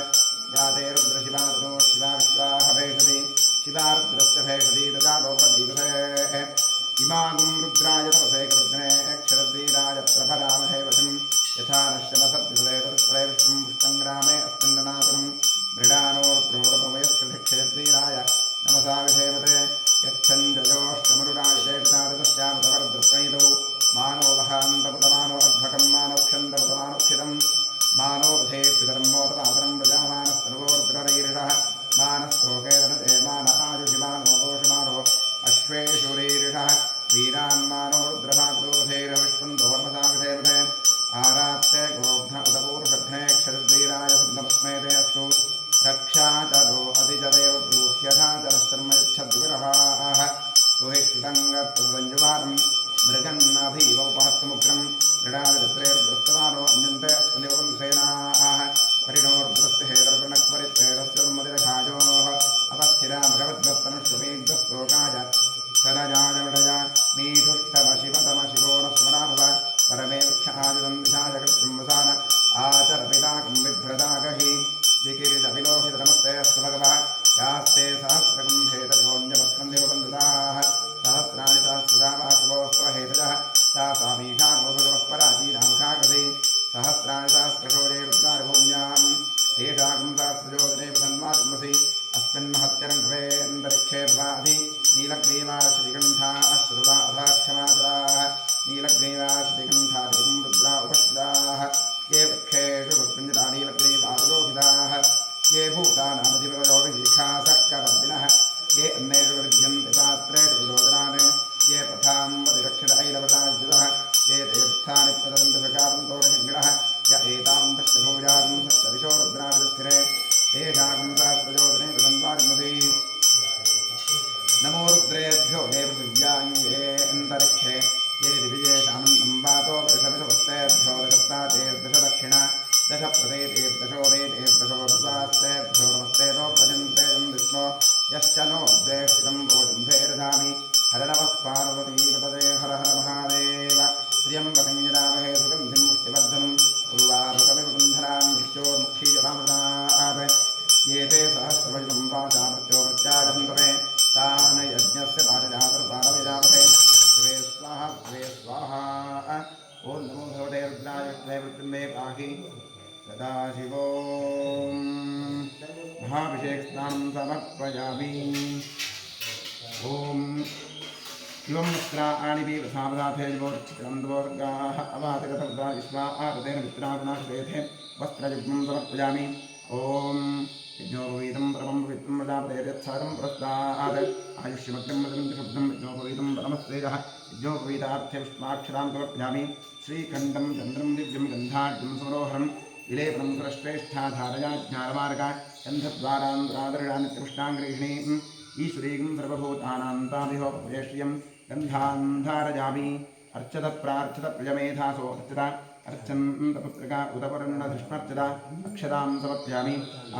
जाते रुद्रशिवादो शिवा विश्वाह भेषति शिवारुद्रस्य भेषति तदा लोकदीपसे इमागुं रुद्राय तपसे कृत्ने क्षरद्वीराय प्रभरामहे वशं यथा नश्यमसद्विषदे तत्स्वरे विष्णुं पुष्पङ्ग्रामे अस्मिन्ननातुनं मृडानोर्द्रोरमयस्कृतिक्षयद्वीराय नमसा विधेमते यच्छञ्जयोष्टमरुराय देवतादस्यामतवर्द्रप्रणीतौ मानो वहान्तपुतमानो अर्भकं मानोक्षन्तपुतमानोक्षितं मानोपधे स्थितर्मोदमातरं प्रजामानस्तनवोर्द्ररीरिषः मानस्तोकेतनते मान आयुषिमानो घोषमानो अश्वेशुरीरिषः वीरान्मानो रुद्रभाग्रोधेरविष्पन्दोर्मसा विधेमते आरात्ते गोघ्न उदपूर्षघ्ने क्षरद्वीराय सुन्दमस्मेते अस्तु रक्षा चलो अधिजदेव ब्रूह्यथा चरश्चर्मयच्छद्विरहाः सुहिष्टुतङ्गत्वसंयुवानं मृगन्नभीवोपहत्तमुग्रं मृडादित्रैर्दृष्टवानो अन्यन्ते अस्मनिवंसेनाः परिणोर्द्रस्य हेतर्पणक्वरित्रेरस्योन्मदिरघायोः अपस्थिरामगवद्वस्तनुष्वमेग्धस्तोकाय सरजाजमृडज मीठुष्टमशिवतमशिवो न स्मराभव परमे वृक्षादिवन्दिशाय कृत्रिंवसान आचरपिताकं बिभ्रदागहि विकिरितविलोहितनमस्ते अस्तु भगवः यास्ते सहस्रकुण्ठे तयोन्यवस्कन्दिवबन्धुदाः सहस्राणि सहस्रदावाकुभोस्तवहेतजः तासामीशानो भगवः पराचीनामुखाकृति सहस्राणि सहस्रशोरे रुद्रार्भूम्यां तेषाकं सहस्रजोदने प्रसन्मार्मसि अस्मिन्महत्यरण्भवेऽन्तरिक्षे भवाधि नीलग्रीवा श्रीकण्ठा अश्रुवा अभाक्षमातराः नीलग्रीवा श्रीकण्ठादिकं रुद्रा उपश्रुताः ये वृक्षेषु वृत्पिञ्जरा नीलग्रीवावलोहिताः ये भूतानामधिपयोभिशिखासः कवर्दिनः ये अन्नेषु विद्यन्ते पात्रेषु विरोचनान् ये पथाम्बतिरक्षितैरवतायुधः ये तीर्थानि प्रदरन्तसकावन्तोरशङ्गिणः य एतां पश्यभूजां सप्तदिशो रुद्राविदस्थिरे तेषाकं सहस्रजोदने प्रसन्वार्मसि नमो रुद्रेभ्यो ये पृथिव्यां ये अन्तरिक्षे ये दिविजेषामन्तं वातो वृषभिषवस्तेभ्यो दशप्राचेर्दशदक्षिण दश प्रदेशेर्दशोदेशेर्दशोर्वास्ते दशोर्वस्ते तो भजन्ते तं विष्णो यश्च नो द्वेष्टितं भोजम्भे दधामि हर नमः पार्वतीपतये हर हर महादेव त्र्यम्बकं यजामहे सुगन्धिं पुष्टिवर्धनं उर्वारुकमिव बन्धनान् मृत्योर्मुक्षीयमामृतात् ये ते सहस्रवशं पाशा मृत्योर्मृत्याजहन्तवे तान् यज्ञस्य पारिजातर्पाणविजामहे शिवे स्वाहा शिवे स्वाहा ॐ नमो भगवते रुद्राय विष्णवे मृत्युञ्जये पाहि सदाशिवो महाभिषेकस्नानं समर्पयामि ॐ शिवं मित्राणि पीवसावधाथेजवोर्चित्रन्दवर्गाः अवातगतवृद्धा विश्वा आरतेन मित्रागुणाश्रेथे वस्त्रयुग्मं समर्पयामि ॐ यज्ञोपवीतं परमं पवित्रं प्रजापतेर्यत्सारं पुरस्तात् आयुष्यमग्नं मदन्तशब्दं यज्ञोपवीतं परमस्तेजः यज्ञोपवीतार्थे पुष्पाक्षरां समर्पयामि श्रीखण्डं चन्द्रं दिव्यं गन्धाढ्यं समरोहरं विलेपनं सुरश्रेष्ठा धारया ज्ञानमार्गा गन्धद्वारान्तरादरणानित्यपुष्टाङ्गृहिणीम् ईश्वरीं सर्वभूतानां तामिहोपवेश्यं गन्धान्धारयामि अर्चतप्रार्चितप्रियमेधासो अर्चिता अर्चन्तपुत्रिका उदपर्णधृष्मर्चिता अक्षतां समर्पयामि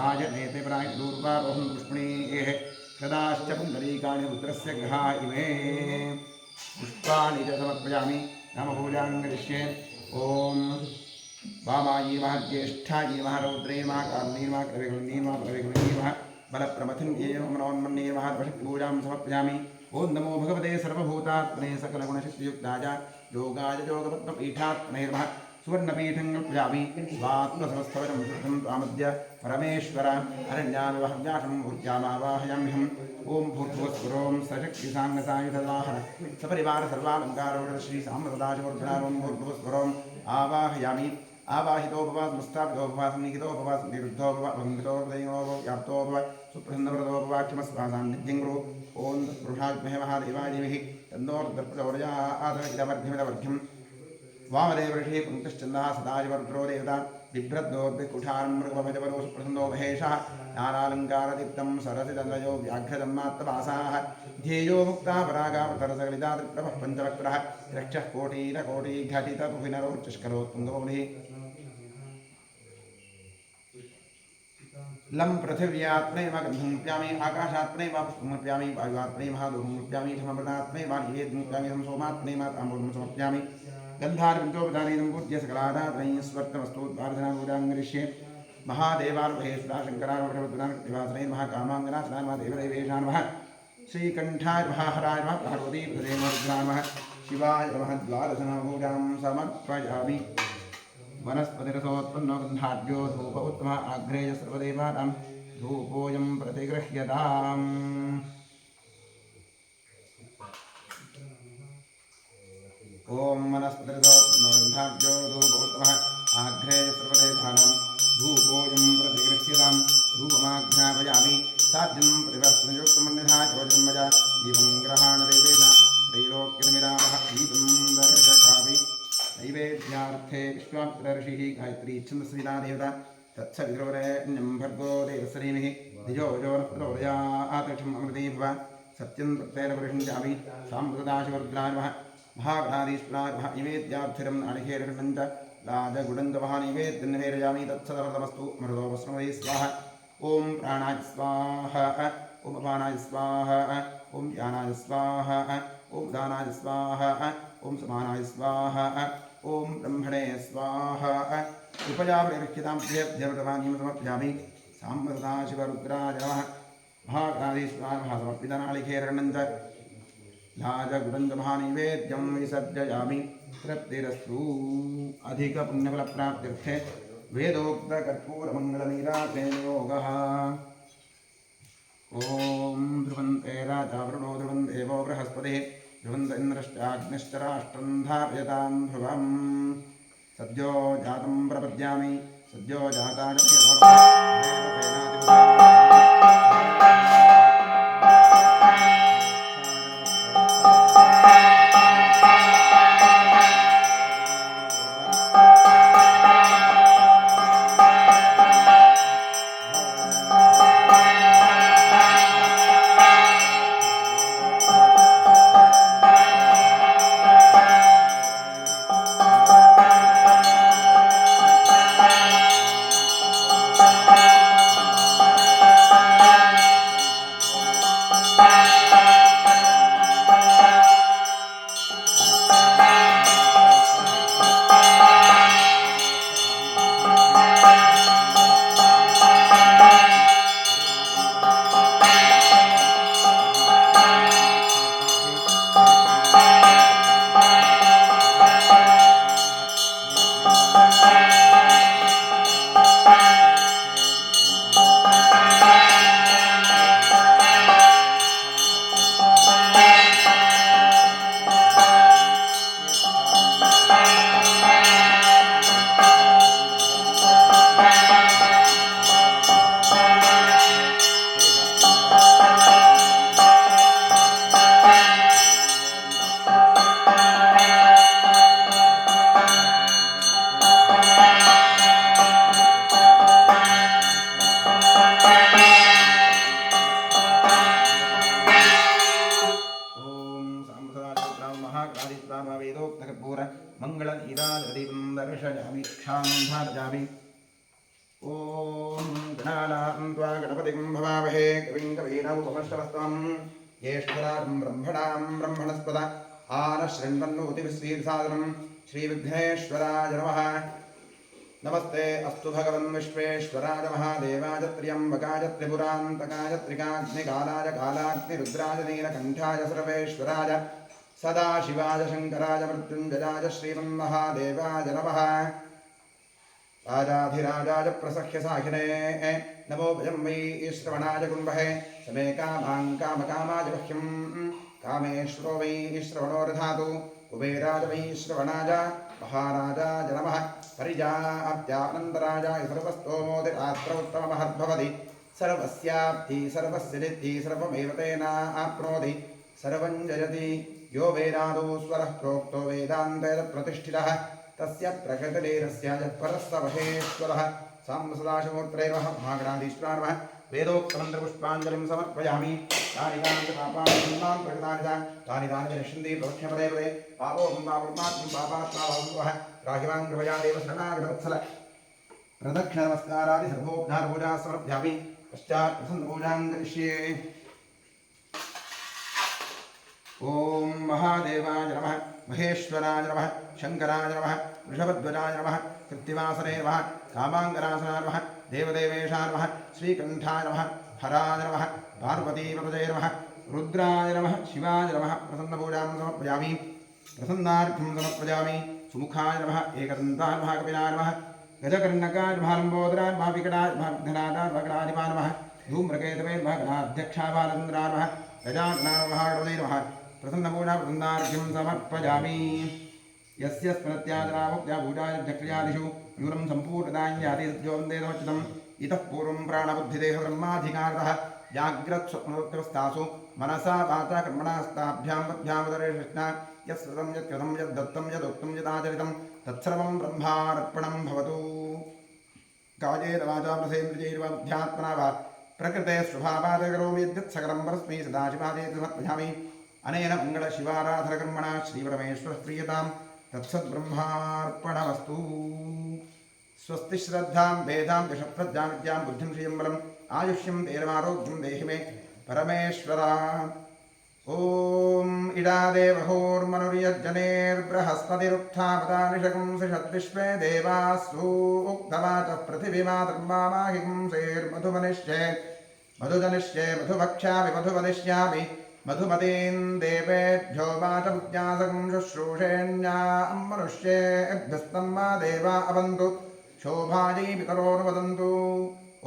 आयनेते प्रायदूर्वारोहं पुष्पणीः क्षदाश्च पुण्डरीकाणि रुद्रस्य गृहा इमे पुष्पाणि च समर्पयामि नामपूजां करिष्ये ॐ वामायी नमः ज्येष्ठायै नमः रौद्रे नमः कारुण्ये नमः कविकुण्ये नमः कविकुण्ये नमः बलप्रमथिन्ये मनोन्मन्ये नमः वशपूजां समर्पयामि ॐ नमो भगवते सर्वभूतात्मने सकलगुणशक्तियुक्ताय योगाय योगपद्मपीठात्मने नमः सुवर्णपीठं कल्पयामि स्वात्मसमस्तवनं शुद्धं त्वामद्य परमेश्वर अरण्याविवहव्यासं ऊर्जामावाहयाम्यहम् ॐ भूर्भुवस्वरों सशक्तिसाङ्गसायुधवाहन सपरिवार सर्वालङ्कारोढ श्री साम्रसदाशिवर्धनारों भूर्भुवस्वरों आवाहयामि आवाहितो भव मुस्तापितो भव सन्निहितो भव निरुद्धो भव भङ्गितो भव व्याप्तो भव सुप्रसन्नव्रतो भव क्षमस्वासान्निध्यं गुरु ॐ तत्पुरुषात्महे महादेवाय धीमहि तन्नोर्दप्रचोदयात् इदमर्घ्यमिदमर्घ्यं वामदेवऋषिः पुङ्क्तश्चन्दः सदाशिवरुद्रो देवता बिभ्रद्दोर्भिकुठारं मृगमजवरो सुप्रसन्नो महेशः ज्ञानालङ्कारदीप्तं सरसिदलयो व्याघ्रजन्मात्तवासाः ध्येयो मुक्ता परागावतरसकलिता त्रिप्रभः पञ्चवक्त्रः रक्षः कोटिरकोटिघटितपुहिनरोच्चष्करोत्तुङ्गमौलिः लं पृथिव्यात्मैव गन्धं प्यामि आकाशात्मैव पुष्पमप्यामि वायुवात्मैव लोहमप्यामि धममृतात्मैव निवेद्यमप्यामि सोमात्मैव ताम्बूलं समर्पयामि गन्धार्पञ्चोपदानीतं पूज्य सकलादात्रयं स्वर्तमस्तोद्वारधनापूजां करिष्ये महादेवार्भयेश्वरा शङ्करार्भवद्वनादिवासने नमः कामाङ्गनाशनाय नमः देवदेवेशाय नमः श्रीकण्ठाय नमः हराय नमः पार्वतीपदये नमः शिवाय नमः द्वादशनामपूजां समर्पयामि वनस्पतिरसोत्पन्नो गन्धाढ्यो धूप उत्तमः आघ्रेय सर्वदेवानां धूपोऽयं प्रतिगृह्यताम् ॐ वनस्पतिरसोत्पन्नो गन्धाढ्यो धूप उत्तमः आघ्रेय सर्वदेवानां धूपोऽयं प्रतिगृह्यताम् धूपमाघ्रापयामि साध्यं प्रतिवस्त्रयुक्तमन्यथा चोजं मया दीपं ग्रहाणदेवेन त्रैलोक्यमिरामः गीतं दर्शकामि नैवेद्यार्थे विश्वामित्रऋषिः गायत्री छन्दस्विना देवता तत्सवितुर्वरेण्यं भर्गो देवस्य धीमहि धियो यो नः प्रचोदयात् अमृते भव सत्यं प्रत्येन परिषिञ्चामि साम्प्रदाशिवरुद्राय नमः महागणाधीश्वराय नमः नैवेद्यार्थिरं नारिकेलखण्डं च लाजगुडङ्गमः नैवेद्यं निवेदयामि तत्सदमस्तु मृदोपस्मृते स्वाहा ॐ प्राणाय स्वाहा ॐ अपानाय स्वाहा ॐ ज्ञानाय स्वाहा ॐ दानाय स्वाहा ॐ समानाय स्वाहा ॐ ब्रह्मणे स्वाहा कृपया परिरक्षितां देवदेवतानीं समर्पयामि साम्प्रदाशिवरुद्राय नमः महागणाधीश्वराय नमः समर्पितनालिकेलखण्डं च लाजगुडङ्गमः नैवेद्यं विसर्जयामि तृप्तिरस्तु अधिकपुण्यफलप्राप्त्यर्थे वेदोक्तकर्पूरमङ्गलनीराजनेन योगः ॐ ध्रुवन्ते राजा वरुणो ध्रुवन् देवो बृहस्पतिः ध्रुवन्त इन्द्रश्चाग्निश्च राष्ट्रं धारयतां ध्रुवं सद्यो जातं प्रपद्यामि सद्यो जाताय मङ्गलनीराजदीपं दर्शयामि क्षान्धारयामि ॐ गणानां त्वा गणपतिं भवामहे कविं कवीनामुपमश्रवस्तमं ज्येष्ठराजं ब्रह्मणां ब्रह्मणस्पद आनशृण्वन्नोतिविश्रीसादनं श्रीविघ्नेश्वराय नमः नमस्ते अस्तु भगवन् विश्वेश्वराय महादेवाय त्र्यम्बकाय त्रिपुरान्तकाय त्रिकाग्निकालाय कालाग्निरुद्राय नीलकण्ठाय सर्वेश्वराय सदाशिवाय शङ्कराय मृत्युञ्जयाय श्रीमन्महादेवाय नमः राजाधिराजाय प्रसख्य साहिने नमो भयं वै श्रवणाय कुम्भे समे कामां कामकामाय मह्यं कामेश्वरो वै श्रवणो दधातु कुबेराय वै श्रवणाय महाराजाय नमः परिजाप्त्यानन्तराजाय सर्वस्तोमोदिरात्रौत्तममहद्भवति सर्वस्याप्ति सर्वस्य सिद्धि सर्वमेव तेनाप्नोति सर्वं जयति यो वेदादौ स्वरः प्रोक्तो वेदान्ते प्रतिष्ठितः तस्य प्रकृतिरेरस्य परस्य महेश्वरः साम्बसदाशिवमूर्तये नमः महागणाधीश्वराय नमः वेदोक्तमन्त्रपुष्पाञ्जलिं समर्पयामि तानि तानि पापानां प्रकृतानि तानि निश्चिन्ति प्रवक्ष्यपदे पदे पापो पापमात्मं पापात्मा वासुवः राहिवां कृपया देव शरणागतवत्सल प्रदक्षिणनमस्कारादि सर्वोपचारपूजा समर्पयामि पश्चात् प्रसन्नपूजां करिष्ये ॐ महादेवाय नमः महेश्वराय नमः शङ्कराय नमः वृषभध्वजाय नमः कृत्तिवासने नमः कामाङ्गनासनाय नमः देवदेवेशाय नमः श्रीकण्ठाय नमः हराय नमः पार्वतीपतये नमः रुद्राय नमः शिवाय नमः प्रसन्नपूजां समर्पयामि प्रसन्नार्थं समर्पयामि सुमुखाय नमः एकदन्ताय नमः कपिलाय नमः गजकर्णकाय नमः लम्बोदराय नमः विकटाय नमः विघ्नाय नमः गणाधिपाय नमः धूम्रकेतवे नमः गणाध्यक्षाय बालचन्द्राय नमः गजाननाय नमः गणपतये नमः प्रसन्नपूजा प्रसन्नार्घ्यं समर्पयामि यस्य स्मृत्यादनामुक्त्याभूजादिषु न्यूनं सम्पूर्णदान्याति सद्योवन्दे समच्युतम् इतः पूर्वं प्राणबुद्धिदेहब्रह्माधिकारतः जाग्रत्स्वप्नोक्तवस्थासु मनसा वाचा कर्मणास्ताभ्यां पद्भ्यामुदरे कृष्णा यत्सृतं यत्कृतं यद्दत्तं यदुक्तं यदाचरितं तत्सर्वं ब्रह्मार्पणं भवतु कायेन वाचा प्रसेन्द्रियैर्वाध्यात्मना वा प्रकृते स्वभावात् करोमि यद्यत् सकलं परस्मै सदाशिवादेति समर्पयामि अनेन मङ्गलशिवाराधनकर्मणा श्रीपरमेश्वरप्रीयतां तत्सद्ब्रह्मार्पणमस्तु स्वस्ति श्रद्धां वेदां यशप्रज्ञां विद्यां बुद्धिं श्रियं बलम् आयुष्यं तेरमारोग्यं देहि मे परमेश्वरा ॐ इडादेवहोर्मनुर्यज्जनेर्बृहस्पतिरुक्थापदानिषकं सिषद्विश्वे देवासु उक्तवाचः पृथिवीमातर्मामाहिंसेर्मधुमनिष्ये मधुजनिष्ये मधुभक्ष्यामि मधुवदिष्यामि मधुमतीं देवेभ्यो वाचमुज्ञासकं शुश्रूषेण्यां मनुष्येभ्यस्तं मा देवा अवन्तु शोभायै पितरोर्वदन्तु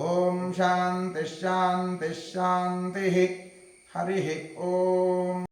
ॐ शान्तिः शान्तिः शान्तिः हरिः ॐ